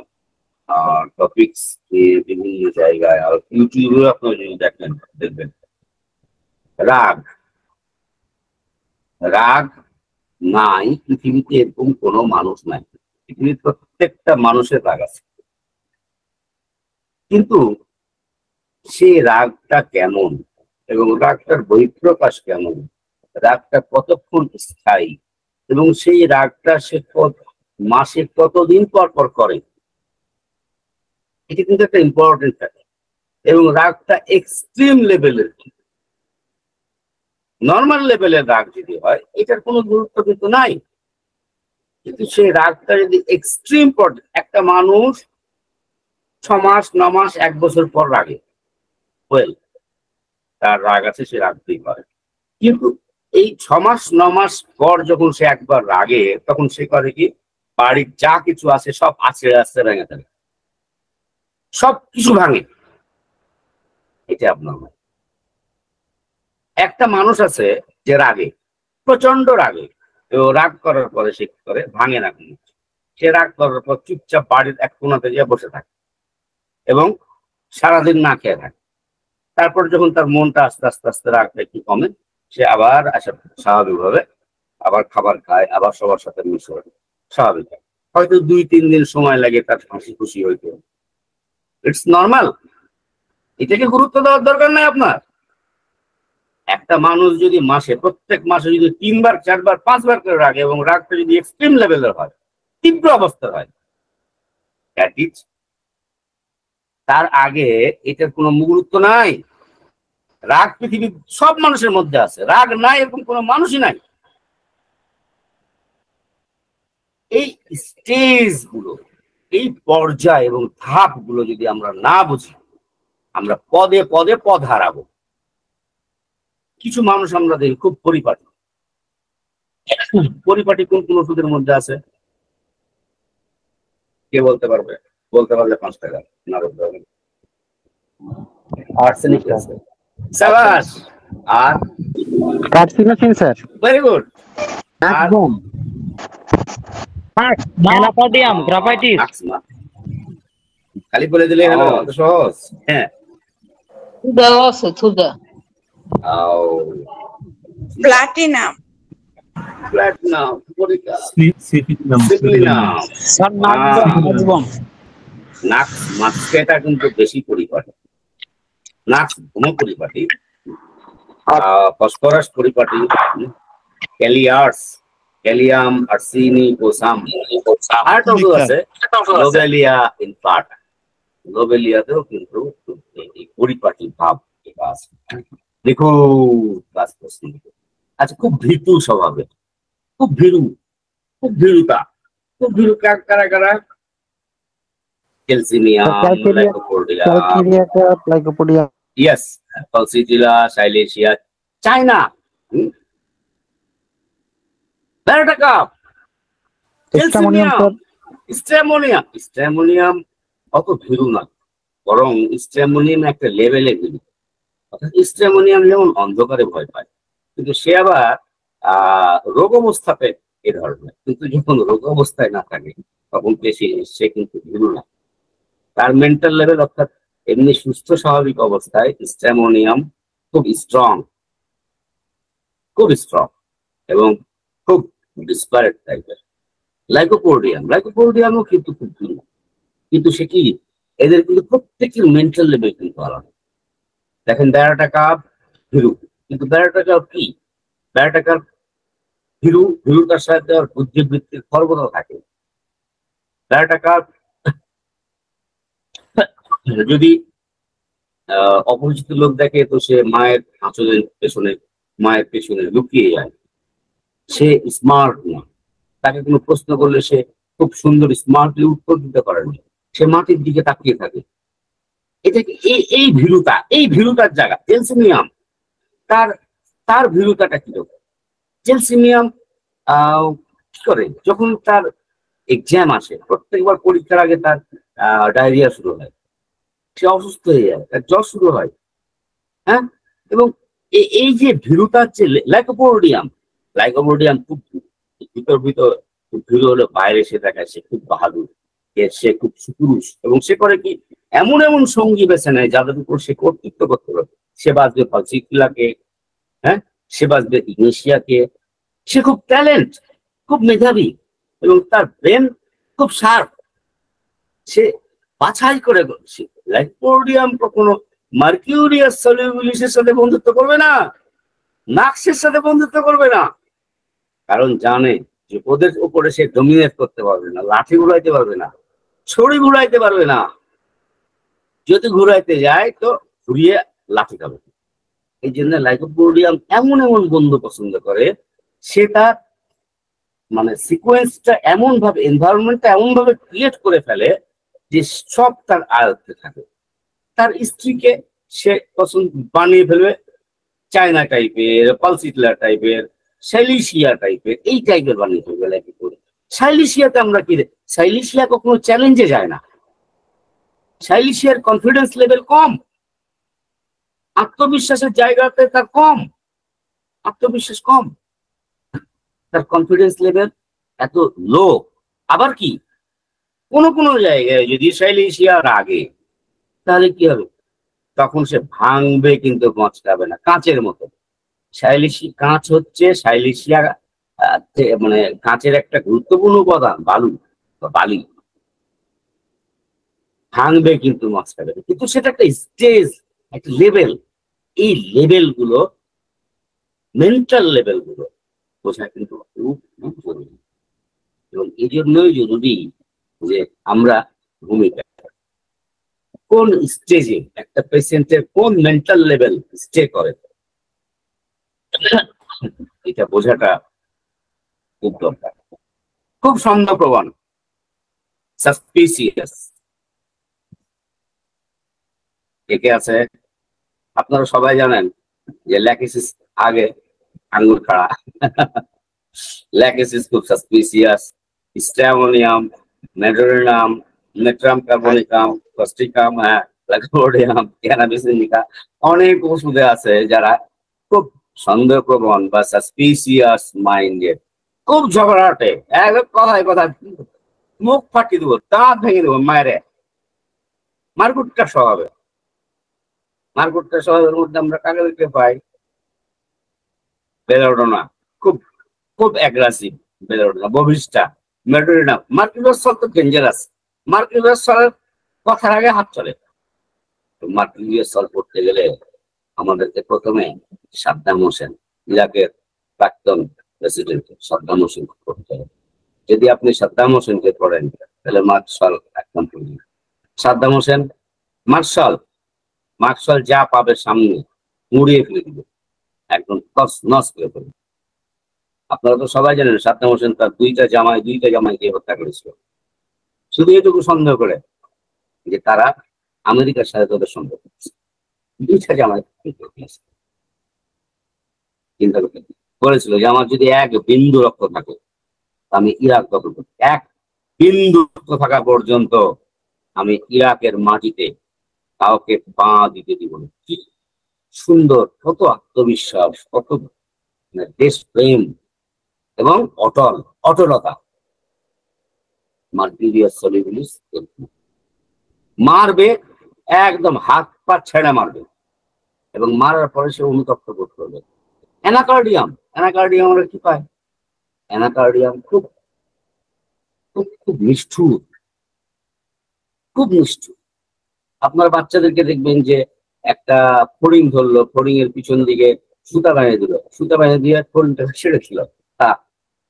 টপিকস বিভিন্ন জায়গায়, আর ইউটিউবে আপনারা যদি দেখবেন রাগ নাই, পৃথিবীতে এরকম কোনো মানুষ নাই। পৃথিবীর প্রত্যেকটা মানুষের রাগ আছে, কিন্তু সেই রাগটা কেমন এবং রাগটার বহিঃপ্রকাশ কেমন, রাগটা কতক্ষণ স্থায়ী এবং সেই রাগটা সে মাসে কতদিন পর পর করে, এটা কিন্তু একটা ইম্পর্টেন্ট থাকে। এবং রাগটা এক্সট্রিম লেভেলের, নর্মাল লেভেলের রাগ যদি হয় এটার কোনো গুরুত্ব কিন্তু নাই, কিন্তু সেই রাগটা যদি এক্সট্রিম পর্যায়ে, একটা মানুষ 6 মাস 9 মাস 1 বছর পর রাগে, ওয়েল তার রাগ আছে, সে রাগতেই পারে। কিন্তু এই 6 মাস 9 মাস পর যখন সে একবার রাগে, তখন সে করে কি, বাড়ির যা কিছু আছে সব আছড়ে আছড়ে ভেঙে ফেলে, সব কিছু ভাঙে। এটা আপনার একটা মানুষ আছে যে রাগে, প্রচন্ড রাগে, তো রাগ করার পরে সে কি করে, ভাঙে না কোনো, সে রাগ করার পর চুপচাপ বাড়ির এক কোণাতে গিয়ে বসে থাকে এবং সারাদিন না খেয়ে থাকে। তারপর যখন তার মনটা আস্তে আস্তে আস্তে রাগটা একটু কমে, সে আবার আসে স্বাভাবিকভাবে, আবার খাবার খায়, আবার সবার সাথে মিশে স্বাভাবিক হয়। হয়তো 2-3 দিন সময় লাগে তার হাসি খুশি হইতে, ইটস নর্মাল। এটাকে গুরুত্ব দেওয়ার দরকার নাই আপনার। একটা মানুষ যদি প্রত্যেক মাসে যদি 3 বার 4 বার 5 বার করে রাগে এবং রাগটা যদি এক্সট্রিম লেভেলের হয়, তীব্র অবস্থার হয়, তার আগে এটার কোনো গুরুত্ব নাই। রাগ পৃথিবীর সব মানুষের মধ্যে আছে, রাগ নাই এরকম কোনো মানুষই নাই। এই স্টেজ গুলো, এই পর্যায় এবং ধাপ গুলো যদি আমরা না বুঝি, আমরা পদে পদে পথ হারাবো। কিছু মানুষ আমরা দেখি খুব পরিপাটি। কোন কোন ওষুধের মধ্যে আছে কে বলতে পারবে? বলতে পারলে 5 টাকা না বলতে পারবে। আর্সেনিক আছে, সাবাস। আর কার্সিনোসিন স্যার, ভেরি গুড। একদম ম্যালাপোডিয়াম গ্রাফাইটিস, খালি বলে দিলে হলো, অত সহজ। হ্যাঁ, দেওয়া আছে থুদা, প্লাটিনাম, নাক্সটা কিন্তু বেশি পরিপাটি, নাক্স ঘন পরিপাটি, ফসফরাস পরিপাটি, ক্যালিয়াম, আর্সেনিকোসাম, আর তো আছে লোবেলিয়া ইনফার্টা। লোবেলিয়াতেও কিন্তু এই পরিপাটি ভাব আছে। দেখো ক্লাস করছি। আচ্ছা, খুব ভীতু স্বভাবের, খুব ভীরুতা, খুব ভীরু কারা কারা? ক্যালসিনিয়াম, লাইকোপোডিয়াম, ইয়েস, কলসিজিলা, silicea, china, baryta carb, stramonium অত ভীরু না, বরং স্ট্যামোনিয়াম একটা লেভেলে ভীরু। অর্থাৎ স্ট্যামোনিয়াম যেমন অন্ধকারে ভয় পায়, কিন্তু সে আবার রোগ অবস্থাতে এ ধরনের, কিন্তু যখন রোগ অবস্থায় না থাকে তখন সে কিন্তু ভীরু না। তার মেন্টাল লেভেল, অর্থাৎ এমনি সুস্থ স্বাভাবিক অবস্থায় স্ট্যামোনিয়াম খুব স্ট্রং এবং খুব ডিসপারেট টাইপের। লাইকোপোডিয়ামও কিন্তু খুব ভীরু, কিন্তু সে কি, এদের কিন্তু প্রত্যেকের মেন্টাল লেভেল কিন্তু আলাদা। দেখেন ব্যারাটা কাপ ভীরু, কিন্তু ব্যারাটা কাপ কি, ব্যারাটা কাপ ভীরুতার সাথে বুদ্ধিবৃত্তির খর্বতা থাকে। ব্যারাটা কাপ যদি অপরিচিত লোক দেখে তো সে মায়ের আঁচলের পেছনে লুকিয়ে যায়, সে স্মার্ট না। তাকে কোনো প্রশ্ন করলে সে খুব সুন্দর স্মার্টলি উত্তর দিতে পারেন, সে মাটির দিকে তাকিয়ে থাকে। এটা এই ভীরুতার জায়গা জেলসিমিয়াম। তার তার ভীরুতাটা কিরকম? জেলসিমিয়াম কি করে, যখন তার এক্সাম আসে, প্রত্যেকবার পরীক্ষার আগে তার ডায়রিয়া শুরু হয়, সে অসুস্থ হয়ে যায়, তার জ্বর শুরু হয়। হ্যাঁ, এবং এই যে ভীরুতার যে লাইকোপোডিয়াম খুব ভিতর খুব ভীরু হলে বাইরে সে দেখায় সে খুব বাহাদুর, সে খুব সুপুরুষ, এবং সে করে কি এমন এমন সঙ্গী বেছে নেয় যাদের উপর সে কর্তৃত্ব করতে পারে। সে বাঁচবে ফালসিকুলাকে, হ্যাঁ, সে বাঁচবে ইগনেশিয়াকে। সে খুব ট্যালেন্ট, খুব মেধাবী, এবং তার ব্রেন খুব শার্প। সে বাছাই করে। লাইকোপোডিয়াম কখনো মার্কিউরিয়াস সলিউবিলিসের সাথে বন্ধুত্ব করবে না, নাক্সের সাথে বন্ধুত্ব করবে না, কারণ জানে যে ওদের উপরে সে ডমিনেট করতে পারবে না, লাঠি ঘুরাইতে পারবে না, ছড়ি ঘুরাইতে পারবে না। যদি ঘুরাইতে যায় তো ঘুরিয়ে লাঠি খাবে। এই জন্য লাইকোপোডিয়াম এমন এমন বন্ধু পছন্দ করে, সে তার মানে সিকোয়েন্সটা এমন ভাবে, এনভায়রনমেন্টটা এমন ভাবে ক্রিয়েট করে ফেলে যে সব তার আয়ত্তে থাকে। তার স্ত্রীকে সে পছন্দ বানিয়ে ফেলবে চায়না টাইপের, পালসিটলার টাইপের, সাইলিশিয়া টাইপের, এই টাইপের বানিয়ে ফেলবে লাইকোপোডিয়াম। সাইলিশিয়াতে আমরা কি, সাইলিশিয়া কখনো চ্যালেঞ্জে যায় না। সাইলিশিয়ার কনফিডেন্স লেভেল কম, আত্মবিশ্বাসের জায়গাতে তার কম, আত্মবিশ্বাস কম, তার কনফিডেন্স লেভেল এত লো। আবার কি কোনো জায়গায় যদি সাইলিশিয়ার আগে, তাহলে কি হবে, তখন সে ভাঙবে কিন্তু মচকাবে না, কাঁচের মতো। কাঁচ হচ্ছে সাইলিশিয়া মানে কাঁচের একটা গুরুত্বপূর্ণ উপাদান, বালি। ভাঙবে কিন্তু মচকাবে না, কিন্তু সেটা একটা স্টেজ, একটা লেভেল। এই লেভেল গুলো, মেন্টাল লেভেল গুলো বোঝা কিন্তু খুব জরুরি, এবং এই জন্যই জরুরি যে আমরা ভূমিকা কোন স্টেজে একটা পেশেন্টের কোন মেন্টাল লেভেল স্টে করে, এটা বোঝাটা খুব দরকার। খুব সন্দেহপ্রবণ, সাসপিসিয়াস একে আছে। আপনারা সবাই জানেন যে ল্যাকিসিস আগে আঙ্গুর খাড়া, ল্যাকিসিস খুব suspicious. Stramonium, medorrhinum, natrum carbonicum, Causticum, lycopodium, cannabis indica, অনেক ওষুধে আছে যারা খুব সন্দেহপ্রবণ বা সাসপিসিয়াস মাইন্ডেড, খুব ঝগড়াটে, কথায় মুখ ফাটিয়ে দেবো, দাঁত ভেঙে দেবো, মায়েরে মারকুটটা স্বভাবে। মারকুটটা স্বভাবের মধ্যে আমরা কাকে দেখতে পাই? বেলোডোনা, খুব অ্যাগ্রেসিভ বেলোডোনা। বভিস্টা, মেডোরিনা। মার্কিউরিয়াস সল্ট তো ডেঞ্জারাস, মার্কিউরিয়াস সল্টের কথার আগে হাত চলে। তো মার্কিউরিয়াস সল্ট পড়তে গেলে আমাদেরকে প্রথমে সাদ্দাম হোসেন, ইরাকের প্রাক্তন প্রেসিডেন্ট সাদ্দাম হোসেন পড়তে হবে। যদি আপনি সাদ্দাম হোসেনকে পড়েন তাহলে মার্শাল একদম পড়বেন। সাদ্দাম হোসেন, মার্শাল যা পাবে সামনে মুড়িয়ে ফেলে দিবে, একদম নস করে ফেলবে। আপনারা তো সবাই জানেন সাদ্দাম হোসেন তার দুইটা জামাইকে হত্যা করেছিল, শুধু এটুকু সন্দেহ করে যে তারা আমেরিকার সাথে তাদের সম্পর্ক। দুইটা জামাই চিন্তা করতে বলেছিল যে আমার যদি এক বিন্দু রক্ত থাকে আমি ইরাক দখল করব, এক বিন্দু রক্ত থাকা পর্যন্ত আমি ইরাকের মাটিতে কাউকে পা দিতে দিব না। কি সুন্দর, কত আত্মবিশ্বাস, কত দেশপ্রেম এবং অটলতা। মার্কিউরিয়াস সলিউবিলিস মারবে, একদম হাত পা ছেড়ে মারবে, এবং মারার পরে সে অনুতপ্ত বোধ করবে। অ্যানাকার্ডিয়াম আমরা কি পাই? অ্যানাকার্ডিয়াম খুব নিষ্ঠুর, খুব নিষ্ঠুর। আপনার বাচ্চাদেরকে দেখবেন যে একটা ফড়িং ধরলো, ফড়িং এর পিছন দিকে সুতা বানিয়ে দিয়ে ফড়িংটা ছেড়ে ছিল, তা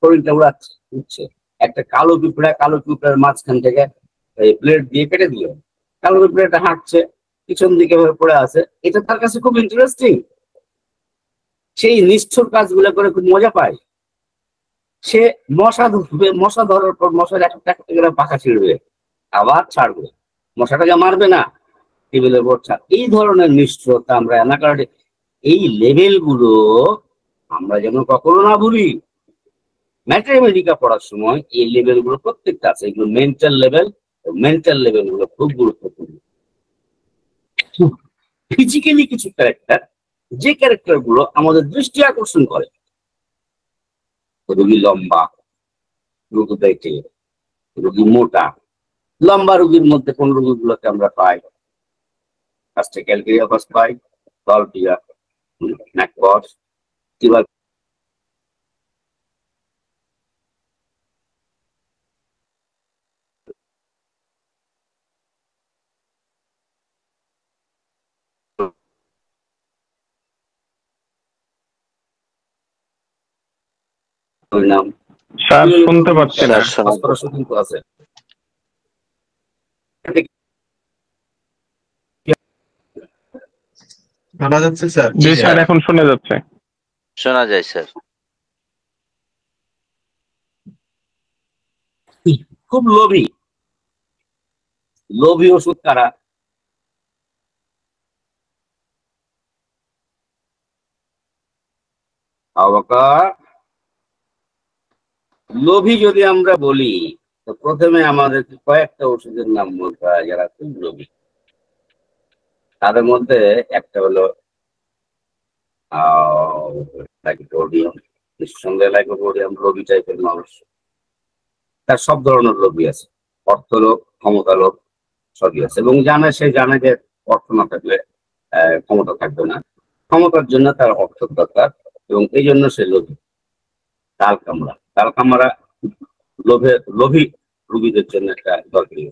ফড়িংটা উঠছে। একটা কালো পিঁপড়ার মাঝখান থেকে ব্লেড দিয়ে কেটে দিল, কালো পিঁপড়াটা হাঁটছে, পিছন দিকে পড়ে আছে। এটা তার কাছে খুব ইন্টারেস্টিং, সেই নিষ্ঠুর কাজগুলো করে খুব মজা পায়। সে মশা ধরবে, মশা ধরার পর মশার একটা করে পাখা ছিঁড়বে, আবার ছাড়বে, মশাটাকে মারবে না, টেবিলের উপর ছাড়। এই ধরনের নিষ্ঠুরতা আমরা এনাকারে, এই লেভেল গুলো আমরা যেন কখনো না ভুলি। ম্যাথমেটিকা পড়ার সময় এই লেভেল গুলো প্রত্যেকটা আছে, এগুলো মেন্টাল লেভেল। মেন্টাল লেভেল গুলো খুব গুরুত্বপূর্ণ। ফিজিক্যালি কিছু ক্যারেক্টার, যে ক্যারেক্টার গুলো আমাদের দৃষ্টি আকর্ষণ করে, রোগী লম্বা, রোগী বেটে, রোগী মোটা। লম্বা রোগীর মধ্যে কোন রোগীগুলোকে আমরা পাই? ফার্স্টে ক্যালকেরিয়াপাস পাই, গলব্লাডার, ম্যাকপক্স, নাম স্যার শুনতে পাচ্ছি না। ফসফরাসও কিন্তু আছে। শোনা যাচ্ছে স্যার? জি স্যার, এখন শোনা যাচ্ছে। শোনা যায় স্যার। খুব লোভী, লোভী ওষুধ কারা? লোভী যদি আমরা বলি, তো প্রথমে আমাদের কয়েকটা ওষুধের নাম বলতে হয় যারা খুব লোভী। তাদের মধ্যে একটা হলো লাইকোপোডিয়াম। নিঃসন্দেহে লাইকোপোডিয়াম লোভী টাইপের মানুষ। তার সব ধরনের লোভী আছে, অর্থ লোভ, ক্ষমতা লোভ সবই আছে, এবং সে জানে যে অর্থ না থাকলে ক্ষমতা থাকবে না, ক্ষমতার জন্য তার অর্থ দরকার, এবং এই জন্য সে লোভী। তালকামরা লোভী রোগীদের জন্য একটা দরকারি।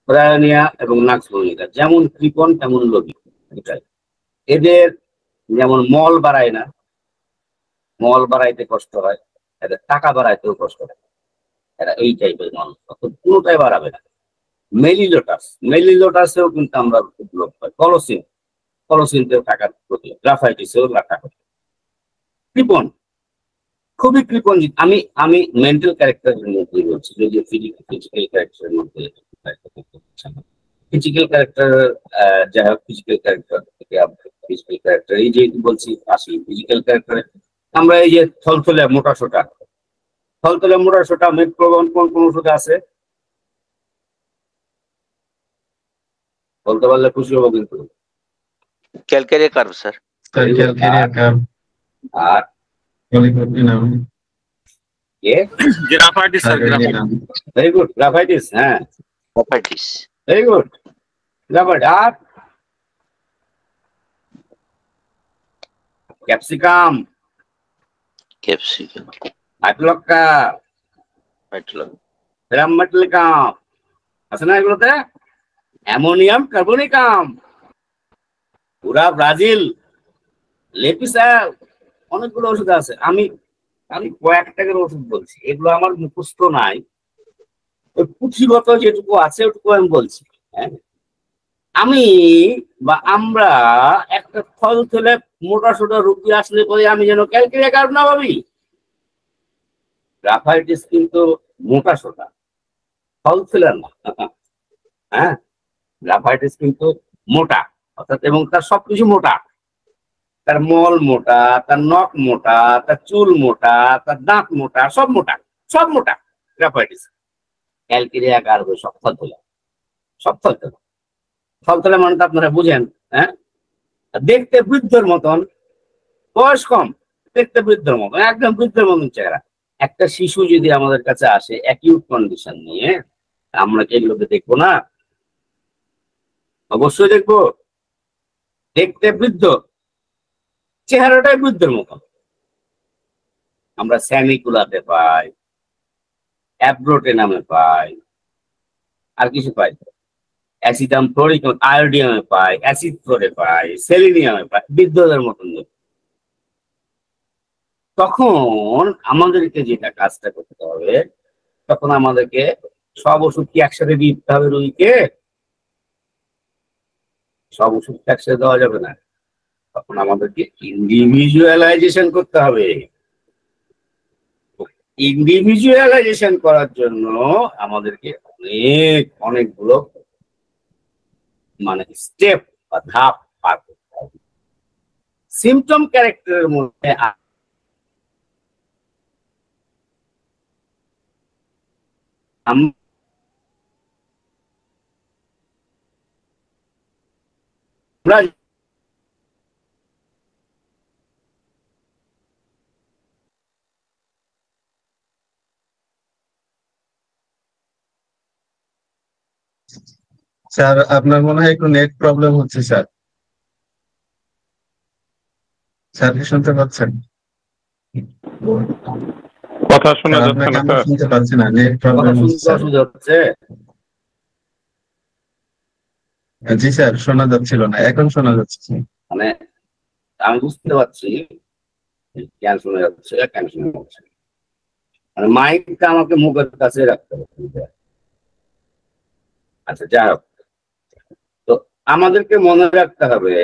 প্রায়োনিয়া এবং নাক্সভঙ্গিকা, যেমন কৃপণ তেমন লোভী। এটাই এদের, যেমন মল বাড়ায় না, মল বাড়াইতে কষ্ট হয়, এদের টাকা বাড়াইতেও কষ্ট হয়। এরা এই টাইপের মানুষ, কোনোটাই বাড়াবে না। মেলিলোটাসেও কিন্তু আমরা খুব লোভ পাই। কলসিনতেও টাকার প্রতি, গ্রাফাইটিসেও টাকা। কৃপণ, খুবই কৃপণ। আমি মেন্টাল ক্যারেক্টারের মধ্যে বলছি, যদি ফিজিক্যাল ক্যারেক্টারের মধ্যে। ফিজিক্যাল ক্যারেক্টার যাই হোক, ফিজিক্যাল ক্যারেক্টার থেকে ফিজিক্যাল ক্যারেক্টার এই যে বলছি আসি, ফিজিক্যাল ক্যারেক্টারে আমরা এই যে থলথলে মোটা সোটা, মেদ প্রবণ কোন কোন ওষুধে আছে বলতে পারলে খুশি হবো কিন্তু। Calcarea curve sir. Are very good, graphites. হ্যাঁ, গ্রাফাইটিস, ভেরি গুড, গ্রাফাইট। আর ক্যাপসিকাম, হাইড্রোক্কা, মেটালিকাম আছে না এগুলোতে? অ্যামোনিয়াম কার্বনিকাম, পুরা ব্রাজিল, লেপিসাল, অনেকগুলো ওষুধ আছে। আমি কয়েকটা করে ওষুধ বলছি, এগুলো আমার মুখস্থ নাই, ওই পুঁথিগত যেটুকু আছে ওটুকু আমি বলছি। হ্যাঁ, আমি বা আমরা একটা থলথলে মোটা সোটা রুগী আসলে পরে আমি যেন ক্যালকেরিয়া কার্ভ না ভাবি। গ্রাফাইটিস কিন্তু মোটা সোটা, থলথলে না। হ্যাঁ, গ্রাফাইটিস কিন্তু মোটা, অর্থাৎ, এবং তার সবকিছু মোটা। তার মল মোটা, তার নখ মোটা, তার চুল মোটা, তার দাঁত মোটা, সব মোটা, সব মোটা গ্রাফাইটিস। ক্যালকেরিয়া কার্ভ সব থলথলে, সব থলথলে। থলথলে মানে তো আপনারা বুঝেন। হ্যাঁ, দেখতে বৃদ্ধর মতন, বয়স কম, দেখতে বৃদ্ধর মতন, একদম বৃদ্ধর মতন চেহারা। একটা শিশু যদি আমাদের কাছে আসে অ্যাকিউট কন্ডিশন নিয়ে, আমরা কি এগুলোকে দেখবো না? অবশ্যই দেখবো। দেখতে বৃদ্ধ, চেহারাটাই বৃদ্ধের মতন। আমরা স্যানিকুলাতে পাই, অ্যাব্রোটেনামে পাই, আর কিছু পাই, অ্যাসিডাম ফ্লোরিক আয়োডিয়ামে পাই, অ্যাসিড ফ্লোরে পাই, সেলিনিয়ামে পাই, বৃদ্ধদের মতন। তখন আমাদেরকে যেটা কাজটা করতে হবে, তখন আমাদেরকে সব ওষুধ কি একসাথে দিতে হবে রোগীকে? সব ওষুধ একসাথে দেওয়া যাবে না। তখন আমাদেরকে ইন্ডিভিজুয়ালাইজেশন করতে হবে। ইন্ডিভিজুয়ালাইজেশন করার জন্য আমাদেরকে অনেকগুলো মানে স্টেপ বা ধাপ পার করতে হবে। সিমটম ক্যারেক্টারের মধ্যে আমরা স্যার আপনার মনে হয় একটু নেট প্রবলেম হচ্ছে স্যার। স্যার কি শুনতে পাচ্ছেন? কথা শোনা স্যার যাচ্ছে আপনাকে না আমরা স্যার। শুনতে পাচ্ছি না, নেট কথা প্রবলেম হচ্ছে শুনতে স্যার। অসুবিধা হচ্ছে। জি স্যার, শোনা যাচ্ছিল না, এখন শোনা যাচ্ছে। মানে আমি বুঝতে পারছি কেন শোনা যাচ্ছে কেন শোনা যাচ্ছে, মানে মাইকটা আমাকে মুখের কাছে রাখতে হবে। আচ্ছা যাই হোক, তো আমাদেরকে মনে রাখতে হবে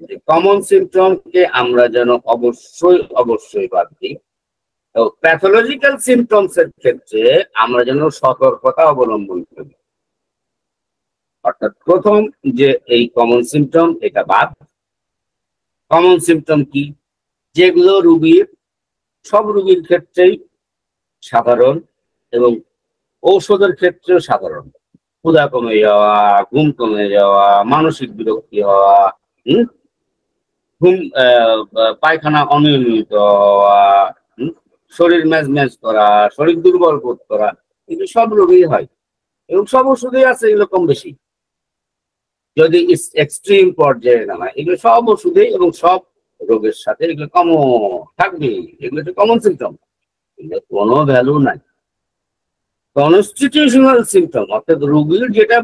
যে কমন সিমটমকে আমরা যেন অবশ্যই বাদ দিই। তো প্যাথোলজিক্যাল সিমটমস এর ক্ষেত্রে আমরা যেন সতর্কতা অবলম্বন করি। অর্থাৎ প্রথম যে এই কমন সিমটম এটা বাদ। কমন সিমটম কি? যেগুলো সব রোগীর ক্ষেত্রেই সাধারণ এবং ঔষধের ক্ষেত্রেও সাধারণ। ক্ষুধা কমে যাওয়া, ঘুম কমে যাওয়া, মানসিক বিরক্তি হওয়া, পায়খানা অনিয়মিত হওয়া, শরীর ম্যাজ করা, শরীর দুর্বল বোধ করা, এগুলো সব রোগেই হয় এবং সব ওষুধেই আছে এগুলো কম বেশি, যদি এক্সট্রিম পর্যায়ে না হয়। এগুলো সব ওষুধেই এবং সব রোগের সাথে এগুলো কমন থাকবে। এগুলো হচ্ছে কমন সিমটম, এগুলো কোনো ভ্যালু নাই। কনস্টিটিউশনাল সিমটম অর্থাৎ রোগীর যেটা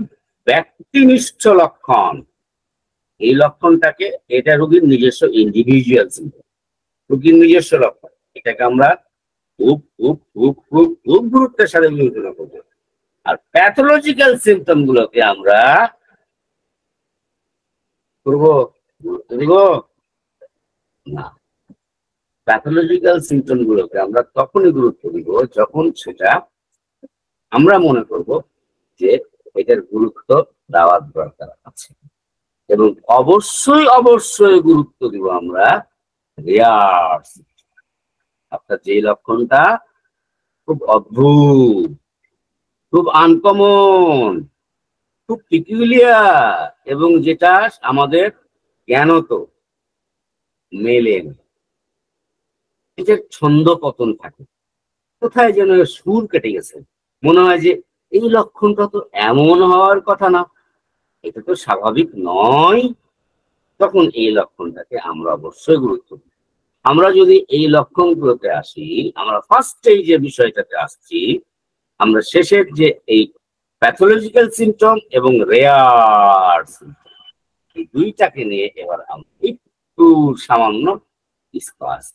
ব্যক্তিনিষ্ঠ লক্ষণ, এই লক্ষণটাকে এটা রোগীর নিজস্ব ইন্ডিভিজুয়াল সিমটম, রোগীর নিজস্ব লক্ষণ, এটাকে আমরা খুব খুব খুব খুব খুব গুরুত্বের সাথে বিবেচনা করবো। আর প্যাথোলজিক্যাল সিমটম গুলোকে আমরা না, প্যাথোলজিক্যাল সিমটম গুলোকে আমরা তখনই গুরুত্ব দিব যখন সেটা আমরা মনে করব যে এটার গুরুত্ব দেওয়ার দরকার আছে। এবং অবশ্যই গুরুত্ব দিব আমরা রেয়ার, অর্থাৎ যে লক্ষণটা খুব অদ্ভুত, খুব আনকমন, খুব পিকুলিয়ার এবং যেটা আমাদের জ্ঞানত মেলে না, এটার ছন্দ পতন থাকে, কোথায় যেন সুর কেটে গেছে, মনে হয় যে এই লক্ষণটা তো এমন হওয়ার কথা না, এটা তো স্বাভাবিক নয়। তখন এই লক্ষণটাকে আমরা অবশ্যই গুরুত্ব দিই। আমরা যদি এই লক্ষণগুলোতে আসি, আমরা ফার্স্টেই যে বিষয়টাতে আসছি, আমরা শেষের যে এই প্যাথোলজিক্যাল সিমটম এবং রেয়ার সিমটম, এই দুইটাকে নিয়ে এবার আমরা একটু সামান্য ডিসকাস।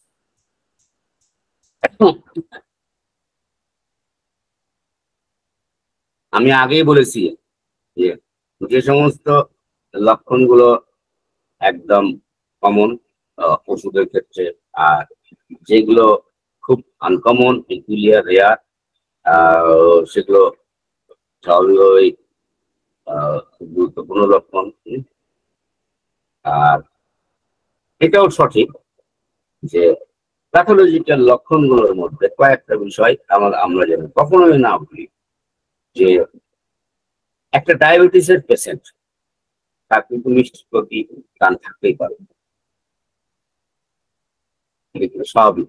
আমি আগেই বলেছি যে সমস্ত লক্ষণগুলো একদম কমন ওষুধের ক্ষেত্রে, আর যেগুলো খুব আনকমন, পেকুলিয়ার, রেয়ার, সেগুলো স্বাভাবিকভাবেই গুরুত্বপূর্ণ লক্ষণ। আর এটাও সঠিক যে প্যাথোলজিক্যাল লক্ষণগুলোর মধ্যে কয়েকটা বিষয় আমরা যেন কখনোই না ভুলি। যে একটা ডায়াবেটিসের পেশেন্ট, তার কিন্তু মিষ্টির প্রতি টান থাকতেই পারে, স্বাভাবিক,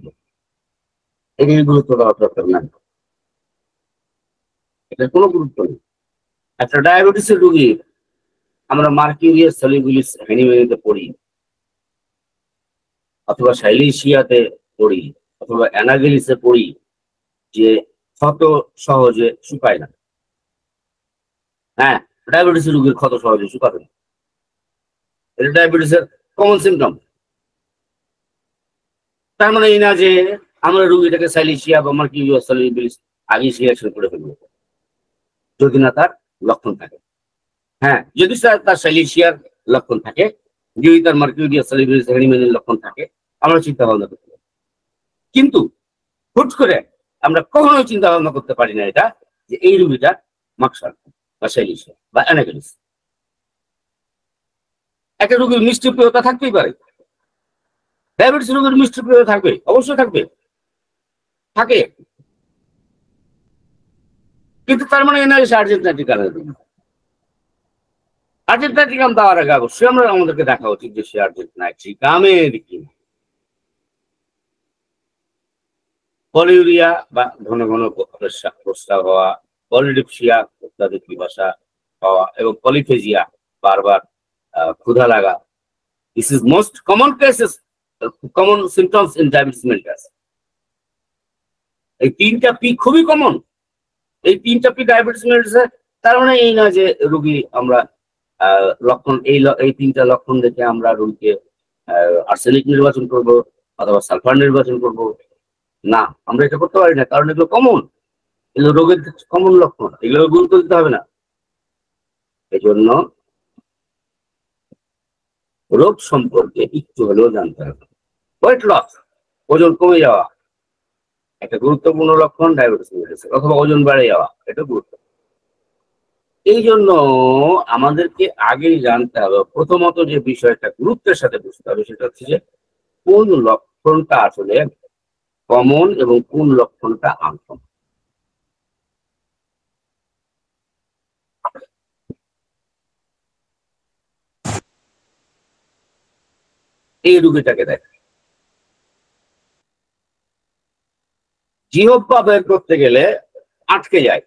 এগুলি গুরুত্ব দেওয়ার দরকার নাই, এটার কোনো গুরুত্ব নেই। একটা ডায়াবেটিসের রোগী আমরা মার্কিউরিয়াস সলিবিলিস হ্যানিম্যানিতে পড়ি, অথবা সাইলিশিয়াতে পড়ি, অথবা অ্যানাগেলিসে পড়ি, যে ক্ষত সহজে শুকায় না। হ্যাঁ, ডায়াবেটিসের রোগীর ক্ষত সহজে শুকাবে না, এটা ডায়াবেটিসের কমন সিমটম। তার মানে এই না যে আমরা রোগীটাকে সাইলিশিয়া বা মার্কিউরিয়াস সলিবিলিস আগে সিলেকশন করে ফেলবো যদি না তার লক্ষণ থাকে। হ্যাঁ, যদি তার সাইলিশিয়ার লক্ষণ থাকে, যদি তার মার্কিউরিয়াস সলিবিলিস হ্যানিম্যানের লক্ষণ থাকে, আমরা চিন্তা ভাবনা করতে পারি। কিন্তু হুট করে আমরা কখনোই চিন্তা ভাবনা করতে পারি না এটা যে এই রোগীটা মাকসার বা সেলিস বা অ্যানাকেলিস। একটা রোগীর মিষ্টি প্রিয়তা থাকতেই পারে, ডায়াবেটিস রোগীর মিষ্টি প্রিয়তা থাকবে, অবশ্যই থাকবে, থাকে, কিন্তু তার মানে এনার আর্জেন্ট নাইট্রিক রোগী। আর্জেন্ট নাইট্রিকাম দেওয়ার আগে অবশ্যই আমাদেরকে দেখা উচিত যে সে আর্জেন্ট নাইট্রিকামের কি। পলিউরিয়া বা ঘন ঘন প্রস্রাব হওয়া, পলিডিপসিয়া অত্যাধিক পিপাসা হওয়া এবং পলিফেজিয়া বারবার ক্ষুধা লাগা, this is most common cases, common symptoms in diabetes mellitus. এই তিনটা পি খুবই কমন, এই তিনটা পি ডায়াবেটিস মেলিটাসে। তার মানে এই নয় যে রোগী আমরা লক্ষণ এই তিনটা লক্ষণ দেখে আমরা রোগীকে আর্সেনিক নির্বাচন করব অথবা সালফার নির্বাচন করব, না, আমরা এটা করতে পারি না, কারণ এগুলো কমন, এগুলো রোগের কমন লক্ষণ, এগুলো গুরুত্ব দিতে হবে না। এই জন্য রোগ সম্পর্কে একটু হলেও জানতে হবে। ওয়েট লস, ওজন কমে যাওয়া একটা গুরুত্বপূর্ণ লক্ষণ ডায়াবেটিস মেলিটাসের, অথবা ওজন বেড়ে যাওয়া, এটা গুরুত্ব। এই জন্য আমাদেরকে আগেই জানতে হবে, প্রথমত যে বিষয়টা গুরুত্বের সাথে বুঝতে হবে সেটা হচ্ছে যে কোন লক্ষণটা আসলে কমন এবং কোন লক্ষণটা আনকমন। এই রোগীটাকে দেখ, জিহ্বা বের করতে গেলে আটকে যায়।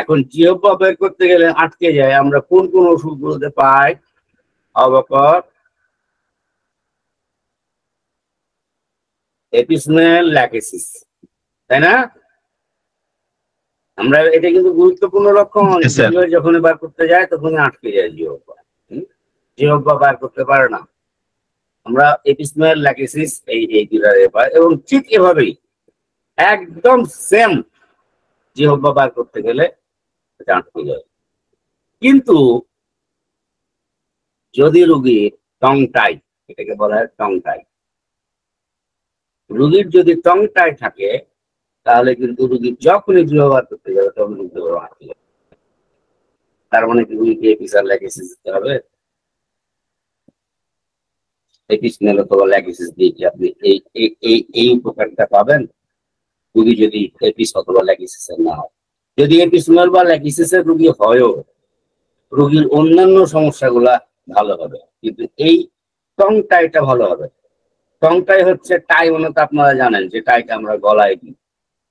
এখন জিহ্বা বের করতে গেলে আটকে যায়, আমরা কোন কোন ওষুধগুলোতে পাই? অবকর, এপিসমেল, ল্যাকেসিস, তাই না? আমরা এটা কিন্তু গুরুত্বপূর্ণ লক্ষণ, যখন বার করতে যায় তখনই আটকে যায় জিহ্বা, জিহ্বা বার করতে পারে না। আমরা এপিসমেল, ল্যাকেসিস এই দুটারে পাই, এবং ঠিক এভাবেই একদম সেম জিহ্বা বার করতে গেলে আটকে যায়। কিন্তু যদি রোগীর টং টাই, এটাকে বলা হয় টং টাই, রোগীর যদি টং টাই থাকে তাহলে কিন্তু রোগী যখনই জিহ্বা বার করতে যাবে তখন কিন্তু আটকে যাবে। তার মানে কি রোগীকে এপিস আর ল্যাকেসিস দিতে হবে? এপিসমেল অথবা ল্যাকেসিস দিয়ে কি আপনি এই উপকারটা পাবেন? রোগী যদি এপিস অথবা ল্যাকেসিসের না হয়, যদি এপিসমেল বা ল্যাকেসিসের রোগী হয়ও, রোগীর অন্যান্য সমস্যাগুলা ভালো হবে, কিন্তু এই টং টাইটা ভালো হবে। টং টাই হচ্ছে, টাই মানে তো আপনারা জানেন যে টাইটা আমরা গলায় দিই,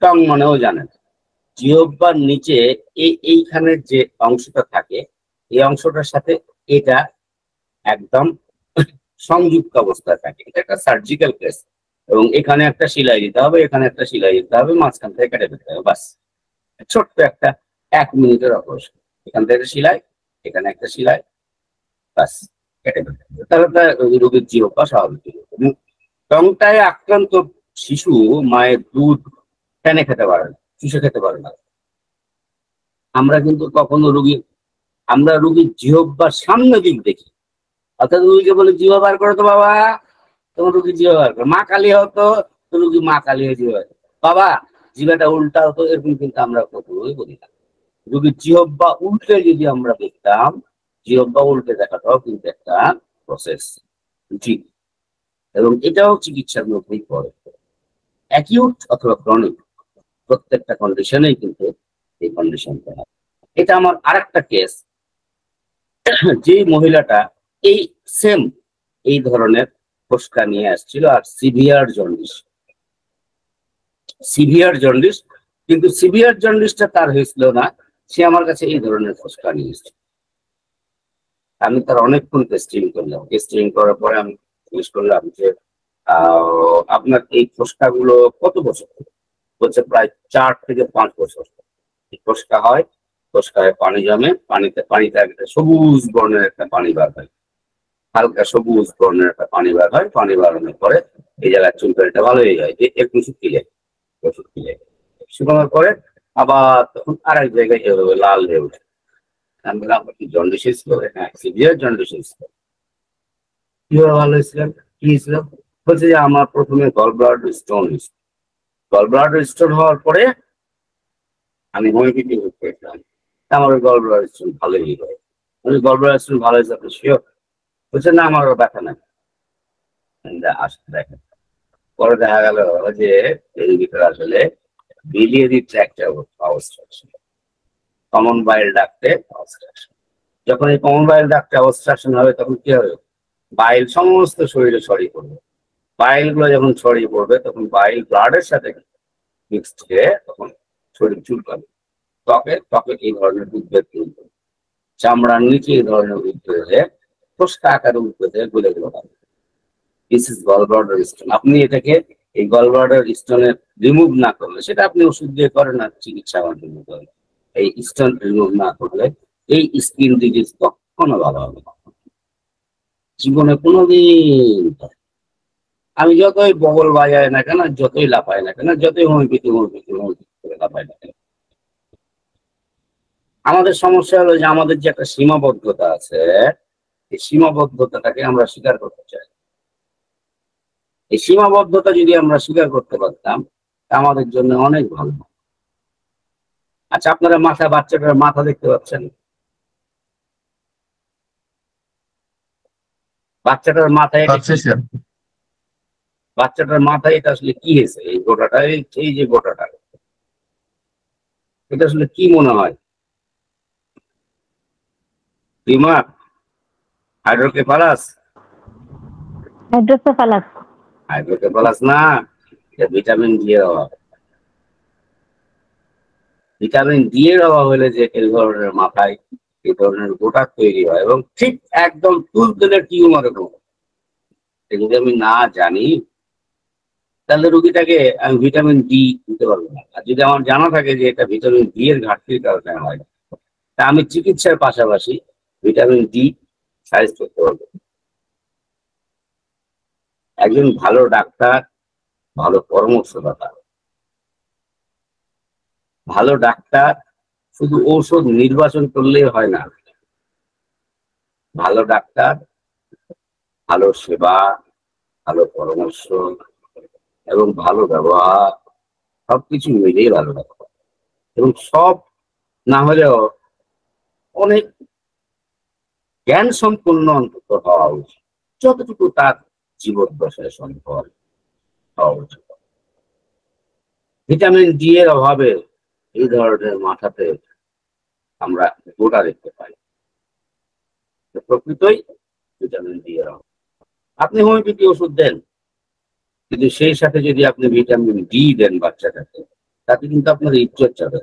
টং মানেও জানেন জিহ্বার নিচে এইখানে যে অংশটা থাকে এই অংশটার সাথে এটা একদম সংযুক্ত অবস্থায় থাকে। এটা একটা সার্জিক্যাল কেস, এবং এখানে একটা সেলাই দিতে হবে, এখানে একটা সেলাই দিতে হবে, মাঝখান থেকে কেটে দিতে হবে, বাস। ছোট্ট একটা 1 মিনিটের অপারেশন, এখান থেকে সেলাই, এখানে একটা সেলাই, বাস, কেটে দিতে হবে। তাহলে রোগীর জিহ্বা স্বাভাবিক। টংটায় আক্রান্ত শিশু মায়ের দুধ টেনে খেতে পারে না, চুষে খেতে পারে না। আমরা কিন্তু কখনো রোগীর জিহ্বার সামনে দিক দেখি, অর্থাৎ রোগীকে বলে জিহ্বা বার করো তো বাবা, তোমার রোগী জিহ্বা বার করো, মা কালী হতো তো রোগী মা কালী হয়ে জিহ্বা, বাবা জিহ্বাটা উল্টা হতো, এরকম কিন্তু আমরা কখনোই বলি না। রোগীর জিহ্বা উল্টে যদি আমরা দেখতাম, জিহ্বা উল্টে দেখাটাও কিন্তু একটা প্রসেস, ঠিক, এবং এটাও চিকিৎসার মধ্যেই পড়ে। অ্যাকিউট অথবা ক্রনিক প্রত্যেকটা কন্ডিশনেই কিন্তু এই কন্ডিশনটা হয়। এটা আমার আরেকটা কেস, যে মহিলাটা এই সেম এই ধরনের ফোসকা নিয়ে আসছিল, আর সিভিয়ার জন্ডিস, কিন্তু সিভিয়ার জন্ডিসটা তার হয়েছিল না, সে আমার কাছে এই ধরনের ফোসকা নিয়ে এসেছিল। আমি তার অনেকক্ষণ টেস্টিং করলাম, টেস্টিং করার পরে আমি জিজ্ঞেস করলাম যে আপনার এই ফোসকা গুলো কত বছর? বলছে প্রায় 4 থেকে 5 বছর। ফোসকা হয়, ফোসকায় পানি জমে, পানিতে একটা সবুজ বর্ণের একটা পানি বার হয়, হালকা সবুজ বর্ণের একটা পানি বার হয়। পানি বাড়ানোর পরে এই জায়গায় চুলকানিটা ভালো হয়ে যায়, একটু শুকিয়ে যায়, শুকানোর পরে আবার তখন আর এক জায়গায় এভাবে লাল হয়ে ওঠে। আমি বললাম কি জন্ডিস ছিল? হ্যাঁ, সিভিয়ার জন্ডিস ছিল। কিভাবে ভালো হয়েছিলেন, কি হয়েছিল? বলছে যে আমার প্রথমে গল ব্লাডার স্টোন হয়েছিল, গল ব্লাডার স্টোন হওয়ার পরে আমি হোমিওপ্যাথি ইউজ করেছিলাম, আমার গল ব্লাডার স্টোন ভালোই হয়। গল ব্লাডার স্টোন ভালো হয়েছে, আপনি শিওর? বলছে না, আমার ব্যথা নাই। আসতে দেখেন, পরে দেখা গেল যে এর ভিতরে আসলে বিলিয়ারি ট্র্যাক্টে অবস্ট্রাকশন, কমন বাইল ডাক্টে অবস্ট্রাকশন। যখন এই কমন বাইল ডাক্টে অবস্ট্রাকশন হবে তখন কি হবে? বাইল সমস্ত শরীরে ছড়িয়ে পড়বে। বাইল গুলো যখন ছড়িয়ে পড়বে তখন বাইল ব্লাডের সাথে মিক্সড হয়ে তখন শরীর চুলকাবে। ত্বকে এই ধরনের উদ্বেগ তৈরি করবে, চামড়ার নিচে এই ধরনের উদ্বেগ হয়ে ফোসকা আকারে উদ্বেগ হয়ে গলে গেল। This is gall bladder stone. আপনি এটাকে এই গল ব্লাডার স্টোনের রিমুভ না করলে, সেটা আপনি ওষুধ দিয়ে করেন না, চিকিৎসা মাধ্যমে করেন, এই স্টোন রিমুভ না করলে এই স্কিন ডিজিজ কখনো ভালো হবে না জীবনে কোনোদিন। আমি যতই বগল বাজায় না কেন, যতই লাফায় না কেন, যতই হোমিওপ্যাথি করে লাফায় না কেন, আমাদের সমস্যা হলো যে আমাদের যে একটা সীমাবদ্ধতা আছে, এই সীমাবদ্ধতাটাকে আমরা স্বীকার করতে চাই। এই সীমাবদ্ধতা যদি আমরা স্বীকার করতে পারতাম আমাদের জন্য অনেক ভালো। আচ্ছা, আপনারা বাচ্চাটার মাথা দেখতে পাচ্ছেন? বাচ্চাটার মাথায় এটা আসলে কি হয়েছে? এই গোটাটা, এই যে গোটাটা, এটা আসলে কি মনে হয়? টিউমার? হাইড্রোকেফালাস? হাইড্রোকেফালাস না, এটা ভিটামিন ডি এর অভাব। ভিটামিন ডি এর অভাব হলে যে এই ধরনের মাথায় এই ধরনের গোটা তৈরি হয়, এবং ঠিক একদম তুলতুলে টিউমারের মতো। যদি আমি না জানি তাহলে রোগীটাকে আমি ভিটামিন ডি দিতে পারবো না। আর যদি আমার জানা থাকে যে এটা ভিটামিন ডি এর ঘাটতির কারণে হয়, তা আমি চিকিৎসার পাশাপাশি ভিটামিন ডি সাজেস্ট করতে পারবো। একজন ভালো ডাক্তার, ভালো পরামর্শদাতা। ভালো ডাক্তার শুধু ঔষধ নির্বাচন করলেই হয় না, ভালো ডাক্তার ভালো সেবা, ভালো পরামর্শ এবং ভালো ব্যবহার সবকিছু মিলিয়ে ভালো ডাক্তার। এবং সব না হলেও অনেক জ্ঞান সম্পন্ন অন্তত হওয়া উচিত, যতটুকু তার জীবদ্দশায় সম্ভব হওয়া উচিত। ভিটামিন ডি এর অভাবে এই ধরনের মাথাতে আমরা গোটা দেখতে পাই, প্রকৃতই ভিটামিন ডি এর অভাব। আপনি হোমিওপ্যাথি ওষুধ দেন, কিন্তু সেই সাথে যদি আপনি ভিটামিন ডি দেন বাচ্চাটাকে, তাতে কিন্তু আপনার ইজ্জত যাবে।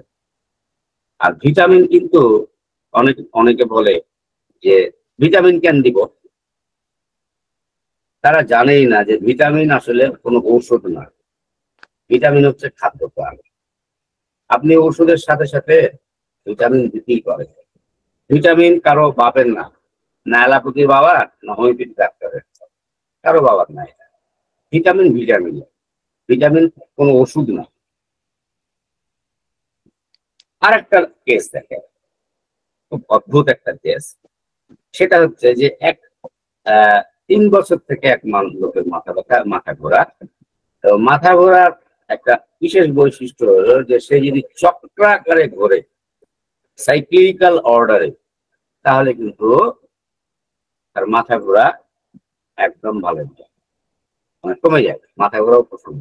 আর ভিটামিন কিন্তু অনেকে বলে যে ভিটামিন কেন দিব, তারা জানেই না যে ভিটামিন আসলে কোনো ঔষধ না, ভিটামিন হচ্ছে খাদ্য প্রাণ। আপনি ওষুধের সাথে সাথে ভিটামিন দিতেই পারেন। ভিটামিন কারো বাপের না, না অ্যালোপ্যাথির বাবা, না হোমিওপ্যাথি ডাক্তারের, কারো বাবার নাই। ভিটামিন ভিটামিন, ভিটামিন কোনো ওষুধ না। আর একটা কেস দেখে, খুব অদ্ভুত একটা কেস। সেটা হচ্ছে যে 3 বছর থেকে এক লোকের মাথা ব্যথা, মাথা ঘোরা। তো মাথা ঘোরার একটা বিশেষ বৈশিষ্ট্য হলো যে সে যদি চক্রাকারে ঘোরে, সাইক্লিক্যাল অর্ডারে, তাহলে কিন্তু তার মাথা ঘোরা একদম ভালো যায়, মানে কমে যায়, মাথা ঘোরাও পছন্দ।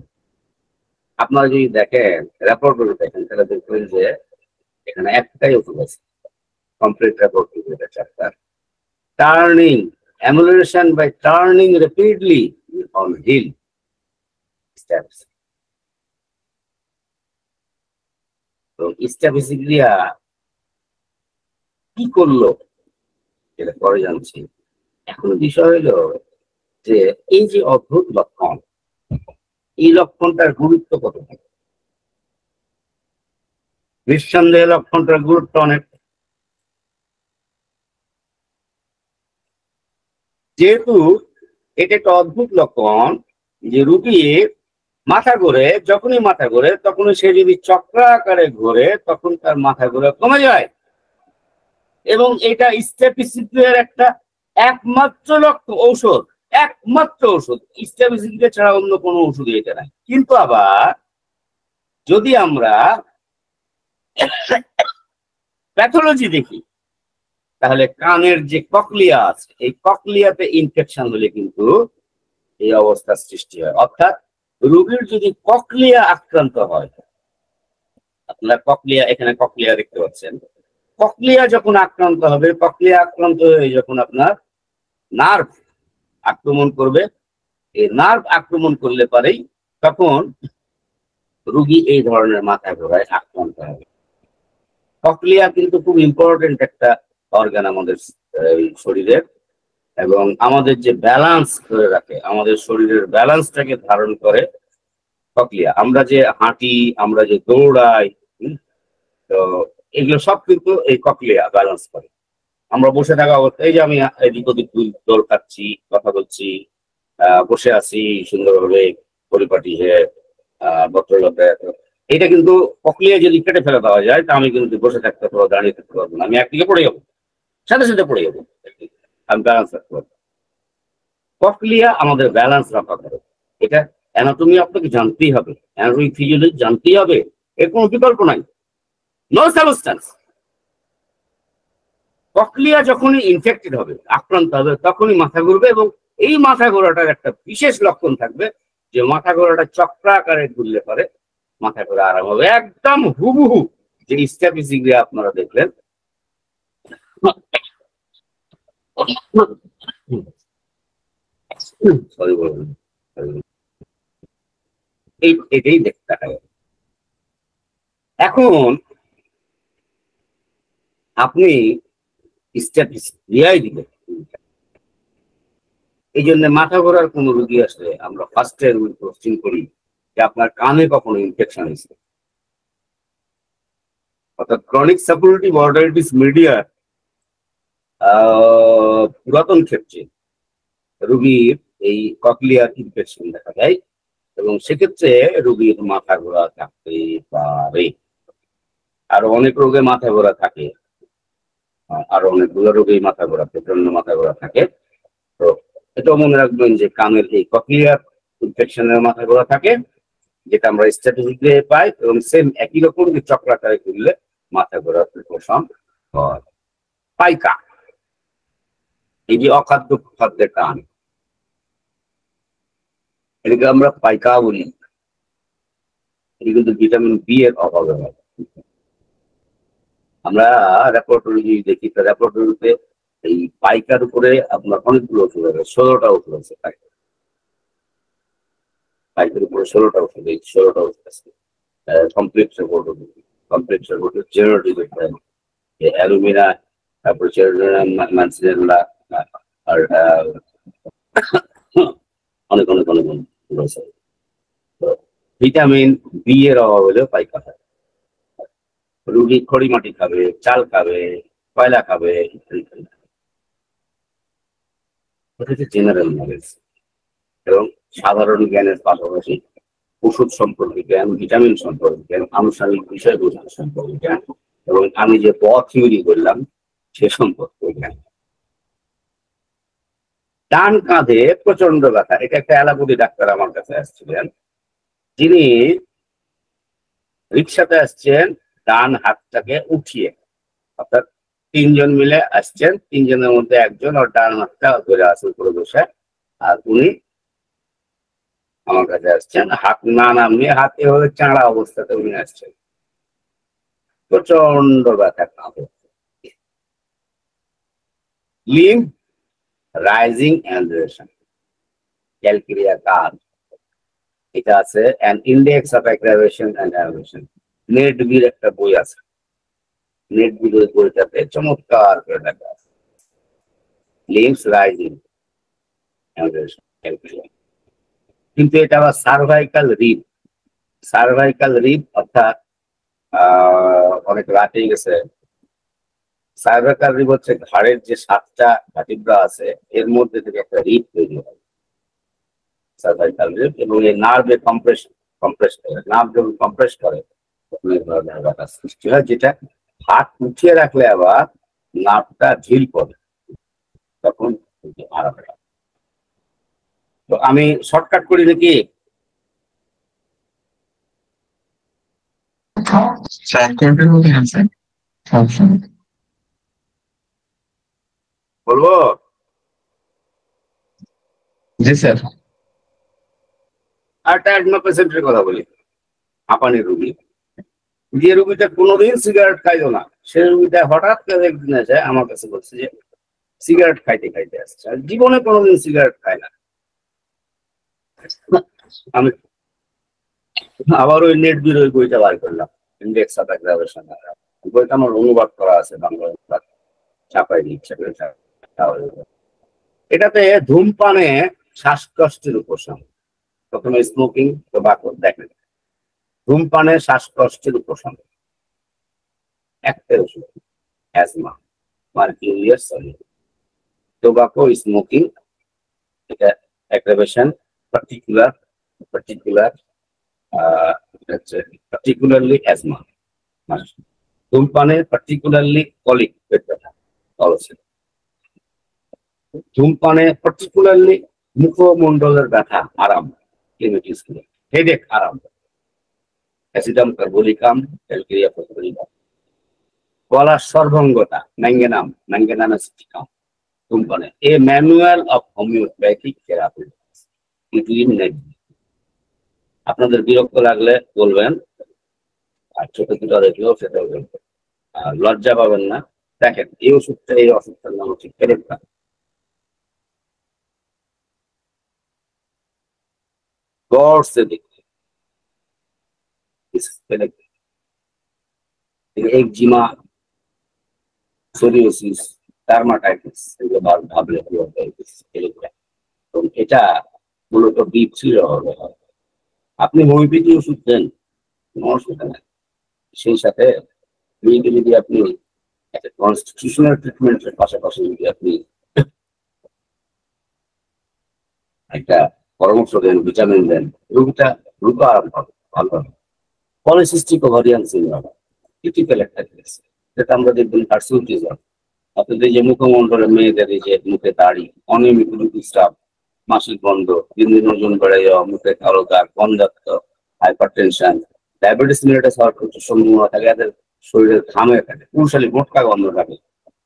আপনারা যদি দেখেন, রেপোর্ট গুলো দেখেন, তাহলে দেখবেন যে এখানে একটাই ওষুধ আছে, complete repertory chapter. Turning, amelioration by turning repeatedly on heel steps. তো স্ট্যাফিসিক্রিয়া কি করলো এটা পরে জানছি। এখন বিষয় হলো যে এই যে অদ্ভুত লক্ষণ, এই লক্ষণটার গুরুত্ব কত? নিঃসন্দেহে লক্ষণটার গুরুত্ব অনেক। যেহেতু এটা একটা অদ্ভুত লক্ষণ যে রুগী মাথা ঘোরে, যখনই মাথা ঘোরে তখনই সে যদি চক্রাকারে ঘোরে তখন তার মাথা ঘোরা কমে যায়, এবং এটা স্ট্যাফিসিক্রিয়ার একটা একমাত্র ঔষধ, একমাত্র ঔষধ। স্ট্যাফিসিক্রিয়া ছাড়া অন্য কোনো ওষুধ এটা নাই। কিন্তু আবার যদি আমরা প্যাথোলজি দেখি তাহলে কানের যে ককলিয়া আছে এই ককলিয়াতে ইনফেকশন হলে কিন্তু এই অবস্থার সৃষ্টি হয়। অর্থাৎ রোগীর যদি ককলিয়া আক্রান্ত হয়, আপনারা ককলিয়া, এখানে ককলিয়া দেখতে পাচ্ছেন, ককলিয়া যখন আক্রান্ত হবে, ককলিয়া আক্রান্ত হয়ে যখন আপনার নার্ভ আক্রমণ করবে, এই নার্ভ আক্রমণ করলে পারেই তখন রোগী এই ধরনের মাথা ঘোরায় আক্রান্ত হবে। ককলিয়া কিন্তু খুব ইম্পর্টেন্ট একটা অর্গান আমাদের শরীরের, এবং আমাদের যে ব্যালেন্স ধরে রাখে, আমাদের শরীরের ব্যালেন্সটাকে ধারণ করে ককলিয়া। আমরা যে হাঁটি, আমরা যে দৌড়াই, তো এগুলো সব কিন্তু এই ককলিয়া ব্যালেন্স করে। আমরা বসে থাকা অবস্থায়, এই যে আমি এদিক ওদিক দৌড় খাচ্ছি, কথা বলছি, বসে আছি সুন্দরভাবে পরিপাটি হয়ে ভদ্রলোকে, এটা কিন্তু ককলিয়া যদি কেটে ফেলে দেওয়া যায় তা আমি কিন্তু বসে থাকতে পারবো, দাঁড়িয়ে থাকতে পারবো না, আমি একদিকে পড়ে যাবো, সাথে সাথে পড়ে যাবো, আমি ব্যালেন্স রাখতে পারবো। ককলিয়া আমাদের ব্যালেন্স রাখা করে, এটা অ্যানাটমি আপনাকে জানতেই হবে, অ্যানাটমি ফিজিওলজি জানতেই হবে, এর কোনো বিকল্প নাই, নো সাবস্টেন্স। ককলিয়া যখনই ইনফেক্টেড হবে, আক্রান্ত হবে, তখনই মাথা ঘুরবে, এবং এই মাথা ঘোরাটার একটা বিশেষ লক্ষণ থাকবে যে মাথা ঘোরাটা চক্রাকারে ঘুরলে পরে মাথা ঘোরা আরাম হবে, একদম হুবহু যে স্ট্যাটিস্টিক্সে আপনারা দেখলেন। সরি বলবেন, এটাই দেখতে দেখা যাবে। এখন আপনি স্ট্যাটিস্টিক্স দিবেন, এই জন্য মাথা ঘোরার কোন রোগী আসলে আমরা ফার্স্টে কোশ্চেন করি যে আপনার কানে কখনো ইনফেকশন হয়েছে, অর্থাৎ ক্রনিক সাপুলেটিভ অর্ডারাইটিস মিডিয়া পুরাতন ক্ষেত্রে রোগীর এই ককলিয়ার ইনফেকশন দেখা যায়, এবং সেক্ষেত্রে রোগীর মাথা ঘোরা থাকতে পারে। আরো অনেক রোগে মাথা ঘোরা থাকে, আরো অনেকগুলো রোগেই মাথা ঘোরা, প্রচন্ড মাথা ঘোরা থাকে। তো এটাও মনে রাখবেন যে কানের এই ককলিয়ার ইনফেকশনের মাথা ঘোরা থাকে, যেটা আমরা স্ট্যাটিস্টিক্সে পাই, এবং সেম একই রকম যে চক্রাকারে ঘুরলে মাথা ঘোরার উপশম হয়। পাইকা, এই যে অখাদ্য খাদ্যের কান, এটাকে আমরা পাইকা বলি, এটি কিন্তু ভিটামিন বি এর অভাবে হয়। আমরা ল্যাবরেটরি দেখি, ল্যাবরেটরিতে এই পাইকার উপরে আপনার অনেকগুলো ওষুধ আছে, 16টা ওষুধ আছে পাইকার উপরে, 16টা ওষুধ, এই 16টা ওষুধ আছে। কমপ্লেক্স রিপোর্ট জেনেটিক অ্যালুমিনা, তারপর ম্যানসিনেলা, আর অনেক অনেক অনেক রয়েছে। ভিটামিন বি এর অভাব হলেও পাইকা হয়। রুগী খড়ি মাটি খাবে, চাল খাবে, কয়লা খাবে, জেনারেল নলেজ এবং সাধারণ জ্ঞানের পাশাপাশি ওষুধ সম্পর্কে জ্ঞান, ভিটামিন সম্পর্কে জ্ঞান, আনুষঙ্গিক বিষয়বস্তু সম্পর্কে জ্ঞান, এবং আমি যে পথ থিওরি করলাম সে সম্পর্কে জ্ঞান। ডান কাঁধে প্রচন্ড ব্যথা, এটা একটা অ্যালোপ্যাথি ডাক্তার আমার কাছে আসছিলেন, যিনি রিক্সাতে আসছেন ডান হাতটাকে উঠিয়ে, অর্থাৎ 3 জন মিলে আসছেন, 3 জনের মধ্যে একজন ওর ডান হাতটা ধরে আছে উপরে বসে, আর উনি আমার কাছে আসছেন হাত না নামিয়ে, হাতে হলে চাঁড়া অবস্থাতে উনি আসছেন, প্রচন্ড ব্যথা কাঁধে, লিম্ব রাইজিং অ্যান্ড্রেশন, ক্যালকেরিয়া কাজ, এটা আছে an index of aggravation and aggravation. নেটবির একটা বই আছে, নেটবির ওই বইটাতে চমৎকার করে লেখা আছে, লিম্বস রাইজিং অ্যান্ড্রেশন, ক্যালকেরিয়া। কিন্তু এটা আবার সার্ভাইকাল রিব, অর্থাৎ অনেক রাতে গেছে। সার্ভাইকাল রিব হচ্ছে ঘাড়ের যে 7টা ভার্টিব্রা আছে এর মধ্যে থেকে একটা রিব তৈরি হয়, সার্ভাইকাল রিব, এবং এই নার্ভে কম্প্রেস করে, নার্ভ যখন কম্প্রেস করে ব্যথা সৃষ্টি হয়, যেটা হাত উঠিয়ে রাখলে আবার নার্ভটা ঢিল পড়ে, তখন আরাম হয়। তো আমি শর্টকাট করি নাকি? স্যার কন্টিনিউ করেন স্যার, সমস্যা নেই। বলবো? জি স্যার। আর একটা অ্যাডমা পেশেন্টের কথা বলি, হাঁপানির রুগী, যে রুগীটা কোনোদিন সিগারেট খাইতো না, সে রুগীটা হঠাৎ করে একদিন এসে আমার কাছে বলছে যে সিগারেট খাইতে খাইতে আসছে, আর জীবনে কোনোদিন সিগারেট খায় না। আমি আবার ওই নেট বির ওই বইটা বার করলাম, ইন্ডেক্স অফ অ্যাগ্রাভেশন। বইটা আমার অনুবাদ করা আছে বাংলা, চাপাই দিচ্ছে। এটাতে ধূমপানে শ্বাসকষ্টের উপশম, প্রথমে স্মোকিং টোবাকো দেখেন, ধূমপানে শ্বাসকষ্টের উপশম, একটা ওষুধ অ্যাজমা, মার্কিউরিয়াস সলিড, টোবাকো, স্মোকিং, এটা অ্যাগ্রাভেশন, পার্টিকুলারলি অ্যাজমা, ধূমপানে পার্টিকুলারলি কলিক, পেট ব্যথা, অলসে, ধূমপানে পার্টিকুলারলি মুখমণ্ডলের ব্যথা আরাম, হেডেক আরাম, অ্যাসিডাম কার্বোলিকাম, ক্যালকেরিয়া ফসফোরিকাম, গলার সর্বঙ্গতা, ম্যাঙ্গেনাম অ্যাসিটিকাম, ধূমপানে। এ ম্যানুয়াল অফ হোমিওপ্যাথিক থেরাপি, আপনাদের বিরক্ত লাগলে বলবেন, আর ছোট দুটো দেখলেও সেটা বলবেন, আর লজ্জা পাবেন না। দেখেন এই ওষুধটা, এই অসুখটার নাম হচ্ছে পেরেক্টা। गौर से देखिए, एक्जिमा, সোরিয়াসিস, ডার্মাটাইটিস, এগুলো ভাবলে কি হবে, তো এটা মূলত B3 হবে। আপনি হোমিওপ্যাথি ওষুধ দেন, কোনো অসুবিধা নেই, সেই সাথে যদি আপনি একটা কনস্টিটিউশনাল ট্রিটমেন্টের পাশাপাশি যদি আপনি একটা পরামর্শ দেন, ভিটামিন দেন, রোগীটা দ্রুত আরাম পাবে, ভালো হবে। পলিসিস্টিক ওভারিয়ান সিনড্রোম টিপিক্যাল একটা কেস, যেটা আমরা দেখবেন হার্সুটিজম, আপনাদের যে মুখমণ্ডলে মেয়েদের যে মুখে দাড়ি, অনিয়মিত ঋতুস্রাব, মাসিক বন্ধ, দিন দিন ওজন বেড়ে যাওয়া, মুখে কালো দাগ, বন্ধাত্ম, হাইপার টেনশন, ডায়াবেটিস মেলেটাস হওয়ার প্রচুর সম্ভাবনা থাকে, এদের শরীরের ঘামে থাকে, পুরুষালি মোটকা গন্ধ থাকে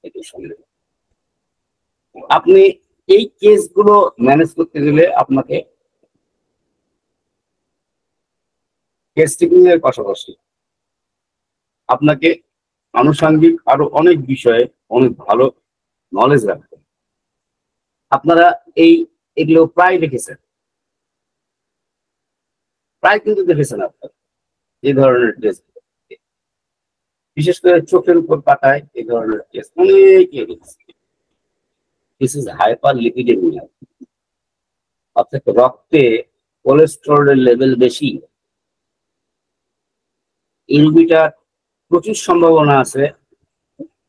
এদের শরীরে। আপনি এই কেসগুলো ম্যানেজ করতে গেলে আপনাকে কেস টেকিং এর পাশাপাশি আপনাকে আনুষঙ্গিক আরো অনেক বিষয়ে অনেক ভালো নলেজ রাখতে। আপনারা এগুলো প্রায় দেখেছেন, প্রায় কিন্তু দেখেছেন আপনারা এই ধরনের টেস্ট, বিশেষ করে চোখের উপর পাতায় এই ধরনের টেস্ট অনেকে দেখেছে। দিস ইজ হাইপারলিপিডেমিয়া, অর্থাৎ রক্তে কোলেস্টেরলের লেভেল বেশি। এই রোগীটার প্রচুর সম্ভাবনা আছে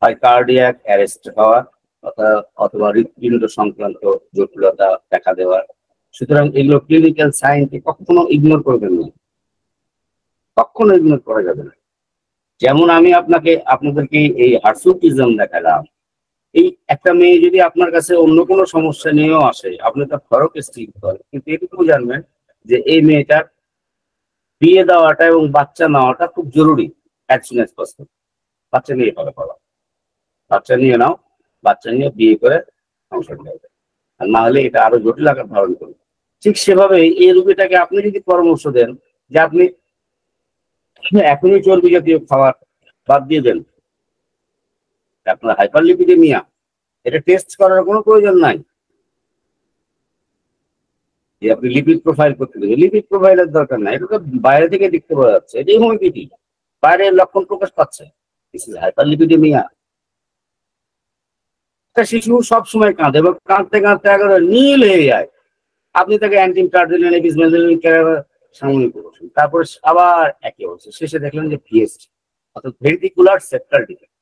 হয় কার্ডিয়াক অ্যারেস্ট হওয়ার অথবা হৃৎপিণ্ড সংক্রান্ত জটিলতা দেখা দেওয়ার। সুতরাং এগুলো ক্লিনিক্যাল সাইনকে কখনো ইগনোর করবেন না, কখনো ইগনোর করা যাবে না। যেমন আমি আপনাদেরকে এই হার্সুটিজম দেখালাম, এই একটা মেয়ে যদি আপনার কাছে অন্য কোনো সমস্যা নিয়েও আসে, আপনি তার ফরক স্ট্রিক করেন, কিন্তু এটুকু জানবেন যে এই মেয়েটার বিয়ে দেওয়াটা এবং বাচ্চা নেওয়াটা খুব জরুরি। অ্যাজ সুন অ্যাজ পসিবল বাচ্চা নিয়ে ফলে ফলা, বাচ্চা নিয়ে নাও, বাচ্চা নিয়ে বিয়ে করে সংসার করবে, আর না হলে এটা আরো জটিল আকার ধারণ করবে। ঠিক সেভাবে এই রোগীটাকে আপনি যদি পরামর্শ দেন যে আপনি এখনই চর্বি জাতীয় খাবার বাদ দিয়ে দেন, আপনার হাইপারলিপিডেমিয়া, এটা টেস্ট করার কোনো প্রয়োজন নাই যে আপনি লিপিড প্রোফাইল করতে দেবেন, লিপিড প্রোফাইলের দরকার নাই, এটা তো বাইরে থেকে দেখতে পাওয়া যাচ্ছে, এটাই হোমিওপ্যাথি, বাইরের লক্ষণ প্রকাশ পাচ্ছে। This is hyperlipidemia. একটা শিশু সবসময় কাঁদে এবং কাঁদতে কাঁদতে একেবারে নীল হয়ে যায়, আপনি তাকে অ্যান্টিমটার দিলেন, এপিসমেন্ট দিলেন, সাময়িক করছেন, তারপরে আবার একই অবস্থা, শেষে দেখলেন যে ভিএসটি অর্থাৎ ভেন্ট্রিকুলার সেপ্টাল ডিফেক্ট।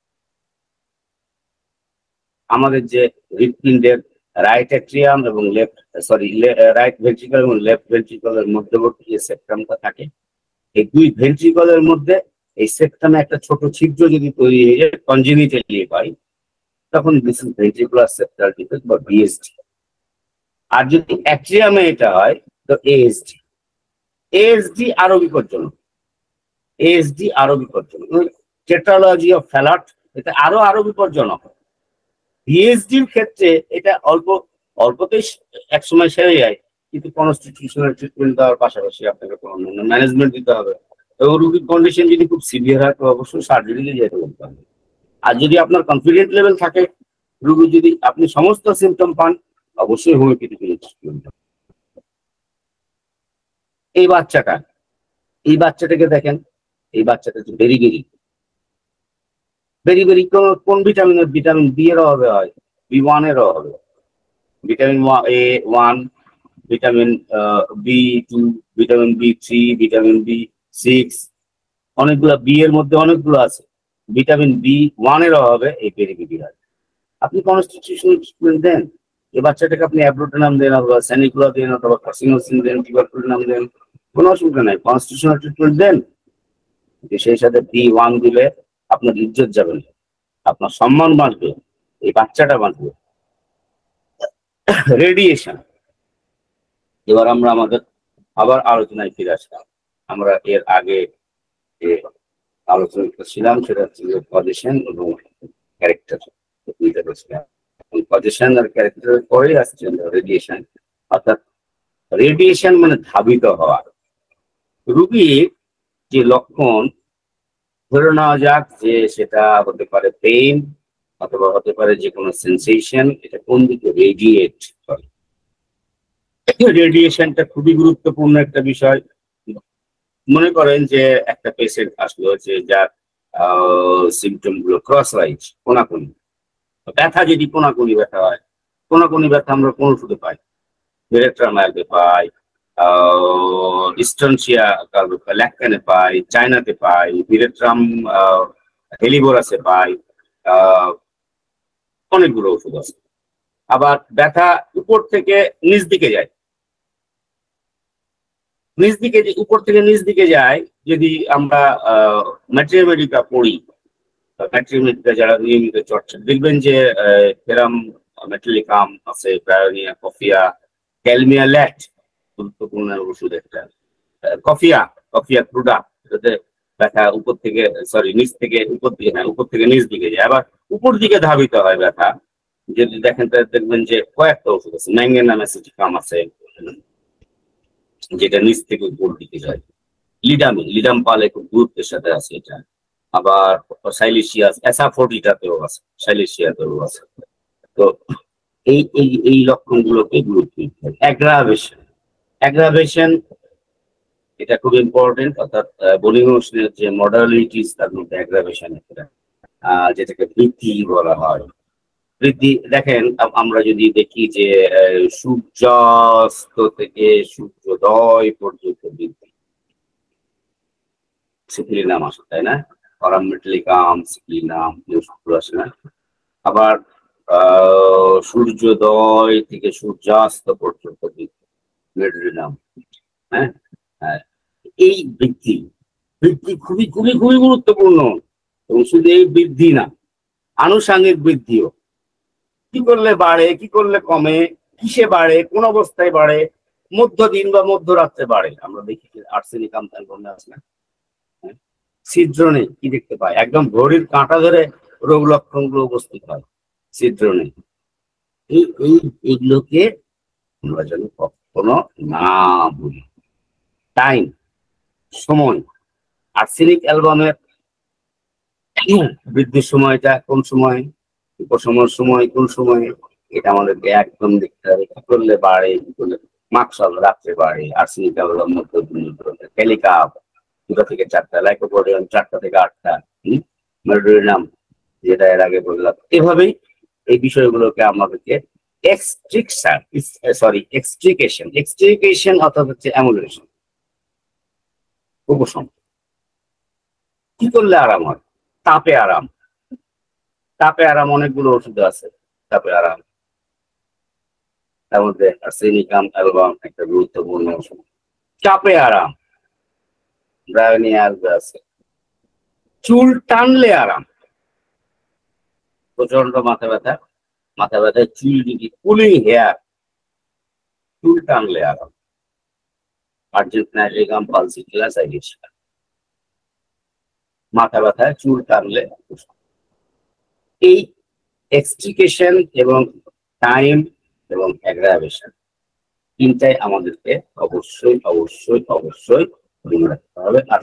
আমাদের যে হৃৎপিণ্ডের রাইট অ্যাট্রিয়াম এবং রাইট ভেন্ট্রিকল এবং লেফট ভেন্ট্রিকলের মধ্যবর্তী যে সেপ্টামটা থাকে, এই দুই ভেন্ট্রিকলের মধ্যে এই সেপ্টামে একটা ছোট ছিদ্র যদি তৈরি হয়ে যায়, কনজেনিটালি হয়, তখন this is ventricular septal defect বা ভিএসডি। আর যদি অ্যাট্রিয়ামে এটা হয় তো এএসডি। এএসডি আরো বিপজ্জনক। এএসডি আরো বিপজ্জনক, টেট্রালজি অফ ফ্যালাট এটা আরো বিপজ্জনক। বিএসডির ক্ষেত্রে এটা অল্পতেই একসময় সেরে যায়, কিন্তু কনস্টিটিউশনাল ট্রিটমেন্ট দেওয়ার পাশাপাশি আপনাকে ম্যানেজমেন্ট দিতে হবে। এবং রোগীর কন্ডিশন যদি খুব সিভিয়ার হয় তো অবশ্যই সার্জারিতে যেতে বলতে হবে। আর যদি আপনার কনফিডেন্ট লেভেল থাকে, রোগী যদি আপনি সমস্ত সিমটম পান, অবশ্যই হোমিওপ্যাথি ট্রিটমেন্ট। এই বাচ্চাটাকে দেখেন, এই বাচ্চাটা হচ্ছে বেরি কোন ভিটামিন বি এর অভাবে হয়, B1 এর অভাবে, vitamin A1, vitamin B2, vitamin B3, vitamin B6, অনেকগুলো বি এর মধ্যে অনেকগুলো আছে। ভিটামিন B1 এর অভাবে এই বেরি হয়। আপনি কনস্টিটিউশনাল ট্রিটমেন্ট দেন, এই বাচ্চাটাকে আপনি অ্যাব্রোটেনাম দেন অথবা স্যানিকুলা দেন অথবা কার্সিনোসিন দেন, টিবারকুলিনাম দেন, কোনো অসুবিধা নাই, কনস্টিটিউশনাল ট্রিটমেন্ট দেন। সেই সাথে B1 দিলে আপনার ইজ্জত যাবে না, আপনার সম্মান বাঁচবে, এই বাচ্চাটা বাঁচবে। রেডিয়েশন, এবার আমরা আমাদের আবার আলোচনায় ফিরে আসলাম। আমরা এর আগে যে আলোচনা করছিলাম সেটা হচ্ছে পজিশন এবং ক্যারেক্টার। পজিশন আর ক্যারেক্টারের পরে আসছে রেডিয়েশন, অর্থাৎ রেডিয়েশন মানে ধাবিত হওয়া। রুগীর যে লক্ষণ, ধরে নেওয়া যাক যে সেটা হতে পারে পেইন অথবা হতে পারে যে কোনো সেন্সেশন, এটা কোন দিকে রেডিয়েট করে। রেডিয়েশনটা খুবই গুরুত্বপূর্ণ একটা বিষয়। মনে করেন যে একটা পেশেন্ট আসলো যে যার সিমটম গুলো ক্রস ওয়াইজ, কোনাকুনি ব্যথা, যদি কোনাকুনি ব্যথা হয়, কোনাকুনি ব্যথা আমরা কোন ওষুধে পাই? ভেরেট্রামাইলকে পাই, ডিস্টেন্সিয়া ল্যাকটানে পাই, চায়নাতে পাই, ভিরেট্রাম হেলিবোরাসে পাই, অনেকগুলো ওষুধ আছে। আবার ব্যথা উপর থেকে নিচ দিকে যায়, উপর থেকে নিচ দিকে যায়। যদি আমরা ম্যাট্রিওমেডিকা পড়ি, ম্যাট্রিওমেডিকা যারা নিয়মিত চর্চা, দেখবেন যে ফেরাম মেটালিকাম আছে, ব্রায়োনিয়া, কফিয়া, ক্যালমিয়া ল্যাট, গুরুত্বপূর্ণ ওষুধ একটা। কফিয়া ক্রুডা, যাতে ব্যথা উপর থেকে নিচ থেকে উপর দিকে, হ্যাঁ উপর থেকে নিচ দিকে যায়। আবার উপর দিকে ধাবিত হয় ব্যথা, যদি দেখেন দেখবেন যে কয়েকটা ওষুধ আছে। ম্যাঙ্গেনাম অ্যাসিটিকাম আছে যেটা নিচ থেকে উপর দিকে যায়। লিডাম পালে খুব গুরুত্বের সাথে আছে এটা। আবার সাইলিশিয়াস, অ্যাসাফোডিটাতেও আছে, সাইলিশিয়াতেও আছে। তো এই লক্ষণগুলোকে গুরুত্ব দিতে হবে। অ্যাগ্রাভেশন এটা খুব ইম্পর্টেন্ট, অর্থাৎ বলিউশনের যে মডালিটিস তার মধ্যে অ্যাগ্রাভেশন একটা, যেটাকে বৃদ্ধি বলা হয়। বৃদ্ধি দেখেন, আমরা যদি দেখি যে সূর্যাস্ত থেকে সূর্যোদয় পর্যন্ত বৃদ্ধি, সিপিলিনাম আসে, তাই না? অরামেটালিকাম, সিপিলিনাম আসে না? আবার সূর্যোদয় থেকে সূর্যাস্ত পর্যন্ত বৃদ্ধি, মেড্রিনাম। হ্যাঁ, এই বৃদ্ধি খুবই খুবই খুবই গুরুত্বপূর্ণ। এবং শুধু এই বৃদ্ধি না, আনুষাঙ্গিক বৃদ্ধিও। কি করলে বাড়ে, কি করলে কমে, কিসে বাড়ে, কোন অবস্থায় বাড়ে, মধ্যদিন বা মধ্যরাত্রে বাড়ে। আমরা দেখি আর্সেনিক আমতান আছে না, ছিদ্রনে কি দেখতে পাই, একদম ঘড়ির কাঁটা ধরে রোগ লক্ষণগুলো উপস্থিত হয় ছিদ্রনে। এইগুলোকে আমরা যেন কখনো না ভুলি। টাইম, সময়, আর্সেনিক অ্যালবামের বৃদ্ধির সময়টা কোন সময়, উপশমের সময় কোন সময়, এটা আমাদেরকে একদম দেখতে হবে। কি করলে বাড়ে, কি করলে মাকসাল রাত্রে বাড়ে, আর্সেনিক অ্যালবাম ক্যালিকা 2টা থেকে 4টা, লাইকোপোডিয়াম 4টা থেকে 8টা, মেডোরিনাম যেটা এর আগে বললাম। এভাবেই এই বিষয়গুলোকে আমাদেরকে এক্সট্রিকেশন অর্থাৎ হচ্ছে অ্যামুলেশন, উপশম। কি করলে আরাম হয়? তাপে আরাম অনেকগুলো ওষুধ আছে। তাপে আরাম, তার মধ্যে আর্সেনিকাম অ্যালবাম একটা গুরুত্বপূর্ণ ওষুধ। চাপে আরাম, ব্রায়োনিয়া আছে। চুল টানলে আরাম, প্রচন্ড মাথা ব্যথা, চুল যদি কুলিং হেয়ার, চুল টানলে আরাম, আর্জেন্ট নাইট্রিকাম পালসিটিলা সাইলিশিয়া। মাথা ব্যথায় চুল টানলে। এই এক্সট্রিকেশন এবং টাইম এবং অ্যাগ্রাভেশন তিনটাই আমাদেরকে অবশ্যই অবশ্যই অবশ্যই মনে রাখতে হবে। আর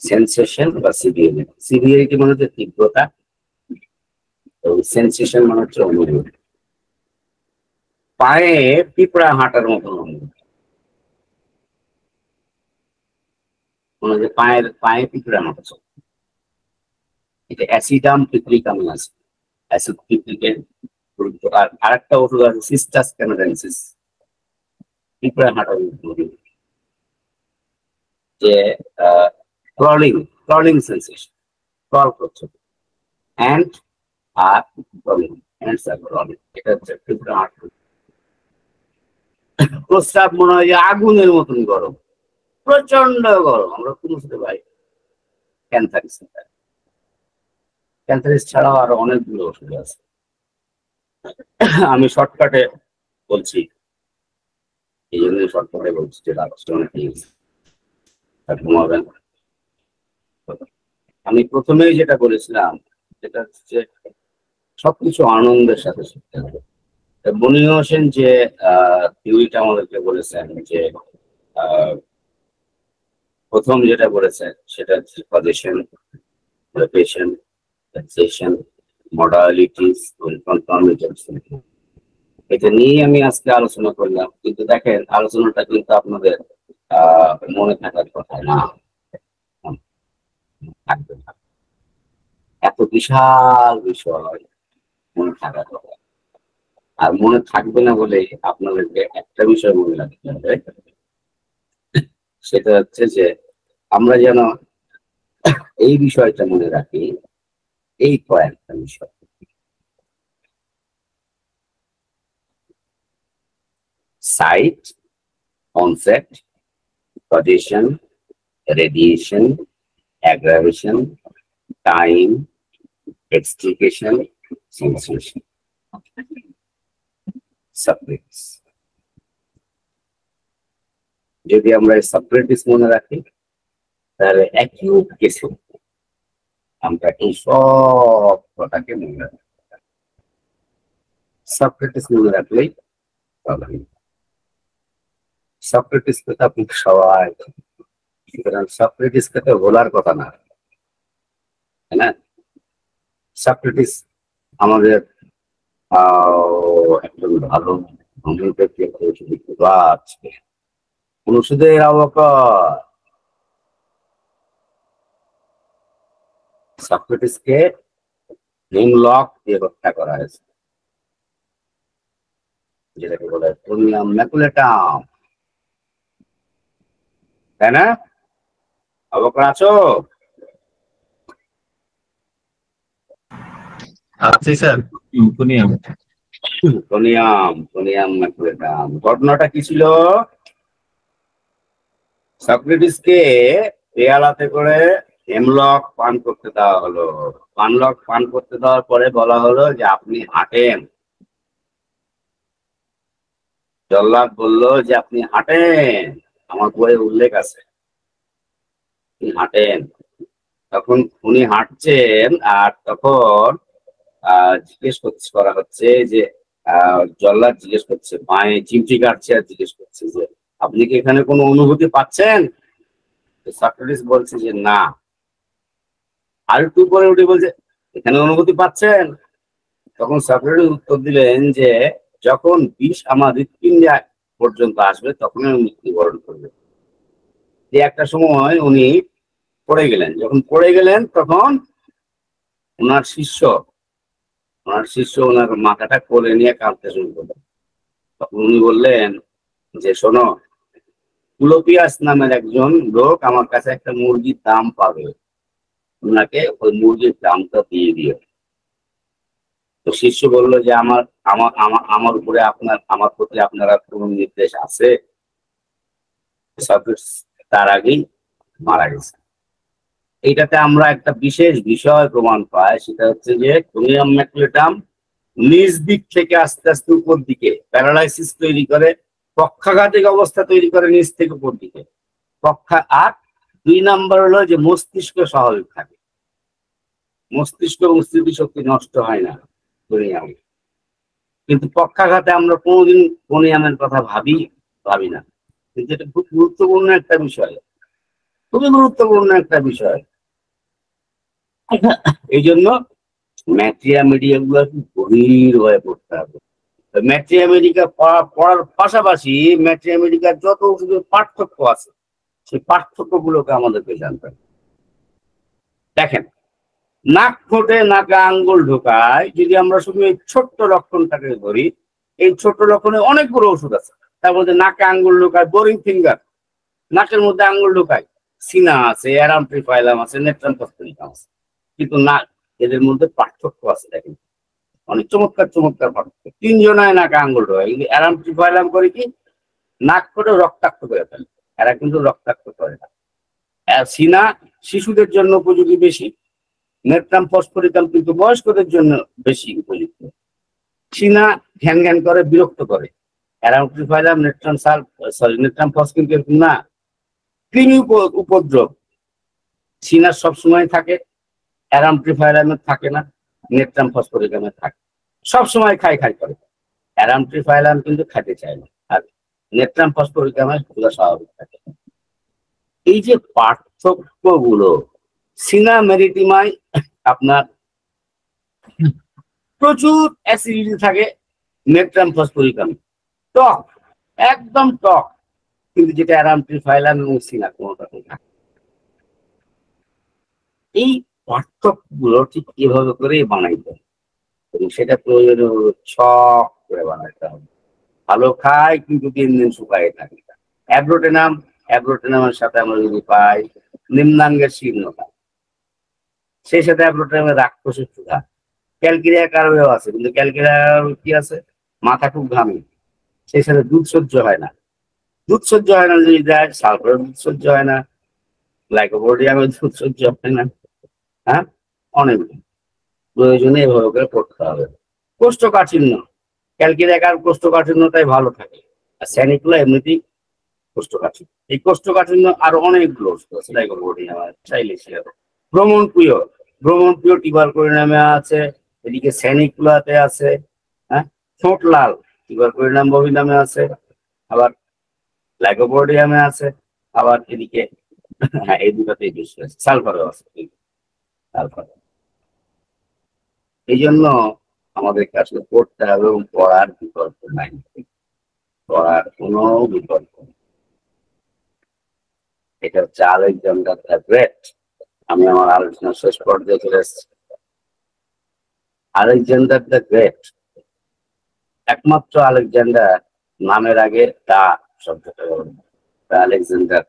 সেন্সেশন বা সিভিয়ারিটি, সিভিয়ারিটি মানে হচ্ছে তীব্রতা এবং সেন্সেশন মানে হচ্ছে অনুভূতি। পায়ে পিঁপড়া হাঁটার মতন অনুভূতি, মনে হচ্ছে পায়ে পিঁপড়া হাঁটাচ্ছে। এটা অ্যাসিডাম পিপ্রিকাম আছে, অ্যাসিড পিপ্রিকেন। আর আরেকটা ওষুধ আছে সিস্টাস ক্যানাডেন্সিস, পিঁপড়া হাঁটার অনুভূতি, যে ক্রলিং সেন্সেশন, ক্রল করছে। অ্যান্ড আর ক্রলিং, অ্যান্ডস আর ক্রলিং, এটা হচ্ছে পিঁপড়া হাঁটা। প্রস্রাব মনে হয় যে আগুনের মতন গরম, প্রচন্ড গরম। আমরা পুরুষদের ভাই ক্যান্সারিস, ক্যান্সারিস ছাড়াও আরো অনেকগুলো ওষুধ আছে। আমি শর্টকাটে বলছি, এই জন্য শর্টকাটে বলছি, যে রাত্রে অনেক ঘুমাবেন। আমি প্রথমেই যেটা বলেছিলাম সেটা হচ্ছে সবকিছু আনন্দের সাথে শিখতে হবে। বনি হোসেন যে থিওরিটা আমাদেরকে বলেছেন, যে প্রথম যেটা বলেছেন সেটা হচ্ছে পজিশন, রিলেশন, সেকশন, মডালিটিস, কনফর্মিটিস। এটা নিয়ে আমি আজকে আলোচনা করলাম, কিন্তু দেখেন আলোচনাটা কিন্তু আপনাদের মনে থাকার কথা না, থাকবে না। এত বিশাল বিষয় মনে থাকার কথা, আর মনে থাকবে না বলে আপনাদেরকে একটা বিষয় মনে রাখতে হবে, সেটা হচ্ছে যে আমরা যেন এই বিষয়টা মনে রাখি, এই কয়েকটা বিষয়। Site, concept, position, radiation, aggravation, time, extrication, sensation, subjects. যদি আমরা সাবজেক্টস মনে রাখি, তাহলে অ্যাকিউট কেসে আমরা এই সব কথাকে মনে রাখি। সক্রেটিস মনে রাখলেই হবে। সক্রেটিসকে তো আপনি সবাই, সুতরাং সক্রেটিসকে তো ভোলার কথা না, তাই না? সক্রেটিস আমাদের একজন ভালো অনুষদের আবহাওয়া। সক্রেটিসকে হিমলক দিয়ে হত্যা করা হয়েছে, যেটাকে বলে ক্রোনিয়াম ম্যাকুলেটাম, তাই না? অবকর আছো? আছি স্যার। ক্রোনিয়াম ম্যাকুলেটাম। ঘটনাটা কি ছিল? সক্রেটিসকে পেয়ালাতে করে হেমলক পান করতে দেওয়া হলো। পান করতে দেওয়ার পরে বলা হলো যে আপনি হাঁটেন। জল্লাদ বললো যে আপনি হাঁটেন, আমার বইয়ে উল্লেখ আছে হাঁটেন। তখন উনি হাঁটছেন, আর তখন জিজ্ঞেস করা হচ্ছে যে জল্লাদ জিজ্ঞেস করছে, পায়ে চিমটি কাটছে, আর জিজ্ঞেস করছে যে আপনি কি এখানে কোনো অনুভূতি পাচ্ছেন? সক্রেটিস বলছে যে না। আর একটু পরে উঠে বলছে এখানে অনুভূতি পাচ্ছেন? তখন সক্রেটিস উত্তর দিলেন যে যখন বিষ আমার হৃৎপিণ্ডে পর্যন্ত আসবে তখন আমি মৃত্যুবরণ করবে। যে একটা সময় উনি পড়ে গেলেন, যখন পড়ে গেলেন তখন ওনার শিষ্য ওনার মাথাটা কোলে নিয়ে কাঁদতে শুরু করলেন। তখন উনি বললেন যে শোনো, কুলোপিয়াস নামের একজন লোক আমার কাছে একটা মুরগির দাম পাবে, ওনাকে ওই মুরগির দামটা দিয়ে দিও। তো শিষ্য বললো যে আমার উপরে আমার প্রতি আপনারা কোন নির্দেশ আছে? তার আগেই মারা গেছে। এইটাতে আমরা একটা বিশেষ বিষয় প্রমাণ পাই, সেটা হচ্ছে যে ক্রোনিয়াম ম্যাকুলেটাম নিচ দিক থেকে আস্তে আস্তে উপর দিকে প্যারালাইসিস তৈরি করে, পক্ষাঘাতিক অবস্থা তৈরি করে নিচ থেকে উপর দিকে। 2 নাম্বার হলো যে মস্তিষ্ক স্বাভাবিক থাকে, মস্তিষ্ক এবং স্মৃতিশক্তি নষ্ট হয় না দুনিয়ায়। কিন্তু পক্ষাঘাতে আমরা কোনোদিন কোনিয়ামের কথা ভাবি না, কিন্তু এটা খুব গুরুত্বপূর্ণ একটা বিষয়, খুবই গুরুত্বপূর্ণ একটা বিষয়। এই জন্য ম্যাট্রিয়া মিডিয়া গুলো গভীর হয়ে পড়তে হবে। ম্যাট্রিয়া মেডিকা পড়ার পাশাপাশি ম্যাট্রিয়া মেডিকার যত পার্থক্য আছে সেই পার্থক্য গুলোকে আমাদেরকে জানতে হবে। দেখেন, নাক ফোটে, নাকে আঙ্গুল ঢোকায়, যদি আমরা শুধু এই ছোট্ট লক্ষণটাকে ধরি, এই ছোট্ট লক্ষণে অনেকগুলো ওষুধ আছে। তার মধ্যে নাকে আঙ্গুল ঢোকায়, বোরিং ফিঙ্গার, নাকের মধ্যে আঙ্গুল ঢোকায়, সিনা আছে, অ্যারামট্রিফাইলাম আছে, নেট্রাম ফসফোরিকাম আছে। কিন্তু না, এদের মধ্যে পার্থক্য আছে। দেখেন, অনেক চমৎকার চমৎকার পার্থক্য। 3 জনায় নাকে আঙ্গুল ঢোকায়, কিন্তু অ্যারামট্রিফাইলাম করে কি নাক ফোটে রক্তাক্ত করে ফেলে, এরা কিন্তু রক্তাক্ত করে না। সিনা শিশুদের জন্য উপযোগী বেশি, নেট্রাম ফসফোরিকাম কিন্তু বয়স্কদের জন্য বেশি উপযুক্ত। সিনা ঘ্যান ঘ্যান করে, বিরক্ত করে। অ্যারামট্রিফাইলাম নেট্রাম ফস কিন্তু এরকম না। কৃমি উপদ্রব সিনার সবসময় থাকে, অ্যারামট্রিফাইলামের থাকে না, নেট্রাম ফসফোরিকামের থাকে। সবসময় খাই করে, অ্যারামট্রিফাইলাম কিন্তু খাইতে চায় না, আর নেট্রাম ফসফোরিকামের পুরো স্বাভাবিক থাকে। এই যে পার্থক্য গুলো, সিনা মেরিটিমায় আপনার প্রচুর অ্যাসিডিটি থাকে, নেট্রাম ফসফোরিকাম টক, একদম টক, কিন্তু যেটা অ্যারামট্রিফাইলাম এবং সিনা কোনোটা থাকে। এই পার্থক্য গুলো ঠিক এভাবে করে বানাইতে হবে, এবং সেটা প্রয়োজন ছক করে বানাইতে হবে। ভালো খায় কিন্তু 3 দিন শুকায় থাকে। অ্যাব্রোটেনামের সাথে আমরা যদি পাই নিম্নাঙ্গের শীর্ণতা, সেই সাথে অ্যাব্রোটেনামের রাক্ষসের ক্ষুধা। ক্যালকেরিয়া কারবেও আছে, কিন্তু ক্যালকেরিয়া কি আছে, মাথা খুব ঘামে, সেই সাথে দুধ সহ্য হয় না। দুধ সহ্য হয় না যদি দেয়, সালফারের দুধ সহ্য হয় না, গ্লাইকোপোডিয়ামের দুধ সহ্য হয় না। হ্যাঁ, অনেক প্রয়োজনে এভাবে করে পড়তে হবে। কোষ্ঠকাঠিন্য, ক্যালকেরিয়াকার কোষ্ঠকাঠিন্যটাই ভালো থাকে, আর স্যানিকুলা এমনিতেই কোষ্ঠকাঠিন্য। এই কোষ্ঠকাঠিন্য আরো অনেকগুলো ওষুধ আছে, গ্লাইকোপোডিয়াম চাইলে সেরকম। ভ্রমণপ্রিয় টিউবারকুলিনামে আছে, এদিকে স্যানিকুলাতে আছে। হ্যাঁ, ঠোঁট লাল টিউবারকুলিনাম বভিনামে আছে, আবার লাইকোপোডিয়ামে আছে, আবার এদিকে হ্যাঁ এই দুটাতেই বেশি আছে, সালফারও আছে। সালফার, এই জন্য আমাদেরকে আসলে পড়তে হবে, এবং পড়ার বিকল্প নাই, পড়ার কোনো বিকল্প নেই। এটা হচ্ছে আলেকজান্ডার দ্য গ্রেট। আমি আমার আলোচনা শেষ পর্যায়ে চলে এসেছি। আলেকজান্ডার দ্য গ্রেট, একমাত্র আলেকজান্ডার নামের আগে দা শব্দটা, আলেকজান্ডার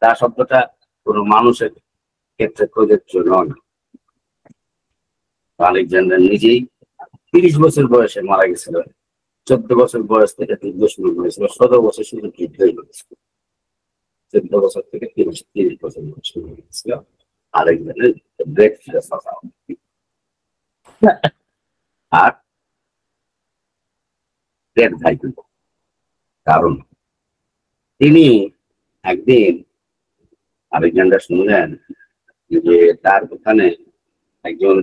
দা শব্দটা কোনো মানুষের ক্ষেত্রে প্রযোজ্য নয়। আলেকজান্ডার নিজেই 30 বছর বয়সে মারা গেছিল, 14 বছর বয়স থেকে যুদ্ধ শুরু করেছিল, 17 বছর শুধু যুদ্ধই করেছিল, 14 বছর থেকে 30 বছর শুরু করেছিল Alexander great philosopher. Are great ভাই, কারণ তিনি একদিন আলেকজান্ডার শুনলেন যে তার ওখানে একজন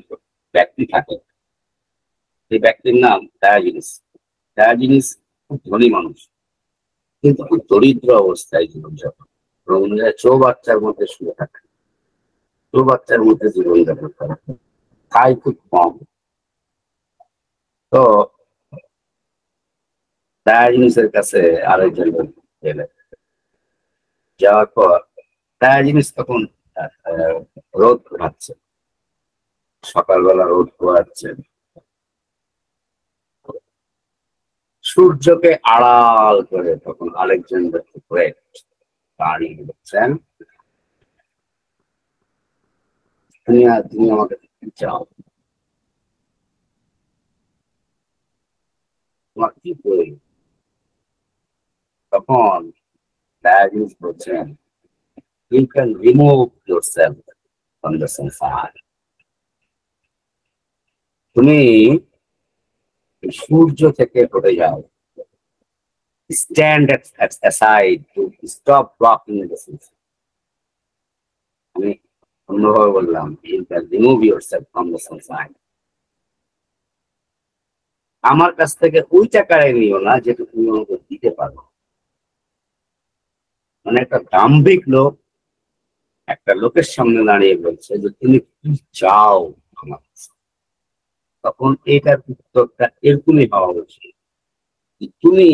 ব্যক্তি থাকে, সেই ব্যক্তির নাম ডায়োজেনিস। ডায়োজেনিস খুব ধনী মানুষ, কিন্তু খুব দরিদ্র অবস্থায় জীবনযাপন, চৌবাচ্চার মধ্যে শুয়ে থাকে, চৌবাচ্চার মধ্যে জীবনযাপন করে, খায় খুব কম। তো ডায়োজেনিসের কাছে আলেকজান্ডার গেলেন, যাওয়ার পর ডায়োজেনিস তখন রোদ পোহাচ্ছে, সকালবেলা রোদ পোহাচ্ছে, সূর্যকে আড়াল করে। তখন আলেকজান্ডার দ্য গ্রেট দাঁড়িয়ে বলছেন, তুমি আমাকে চাও, তোমার কি প্রয়োজন? তখন ডায়োজেনিস বলছেন, you can remove yourself from the samsara. তুমি সূর্য থেকে সরে যাও, stand aside to stop blocking the samsara. আমি অন্যভাবে বললাম, you can remove yourself from the society. আমার কাছ থেকে ওই টাকায় নিও না যেটা তুমি আমাকে দিতে পারো। মানে একটা দাম্ভিক লোক একটা লোকের সামনে দাঁড়িয়ে বলছে যে তুমি কি চাও আমার কাছে, তখন এটার উত্তরটা এরকমই হওয়া উচিত, তুমি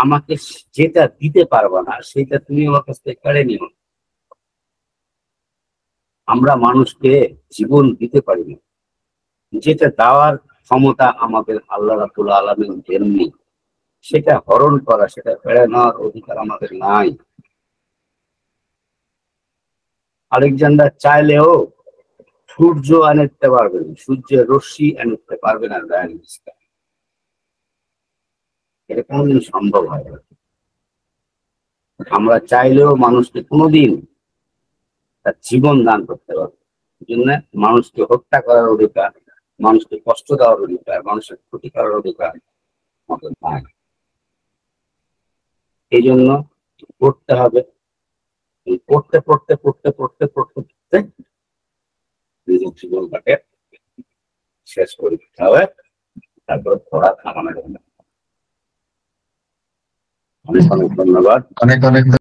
আমাকে যেটা দিতে পারবা না সেটা তুমি আমার কাছ থেকে কেড়ে নিও। আমরা মানুষকে জীবন দিতে পারি না, যেটা দেওয়ার ক্ষমতা আমাদের আল্লাহ রাব্বুল আলামিন দেননি, সেটা হরণ করা, সেটা কেড়ে নেওয়ার অধিকার আমাদের নাই। আলেকজান্ডার চাইলেও সূর্য এনে দিতে পারবেন, সূর্যের রশ্মি এনে দিতে পারবে না। এটা কোনোদিন সম্ভব হয় না। আমরা চাইলেও মানুষকে কোনোদিন তার জীবন দান করতে পারবো। এই জন্য মানুষকে হত্যা করার অধিকার, মানুষকে কষ্ট দেওয়ার অধিকার, মানুষের ক্ষতি করার অধিকার আমাদের নাই। এই জন্য পড়তে হবে, পড়তে পড়তে পড়তে পড়তে পড়তে পড়তে নিজের জীবনটাকে শেষ করে দিতে হবে, তারপর পড়া থামানো যাবে না। অনেক অনেক ধন্যবাদ। অনেক অনেক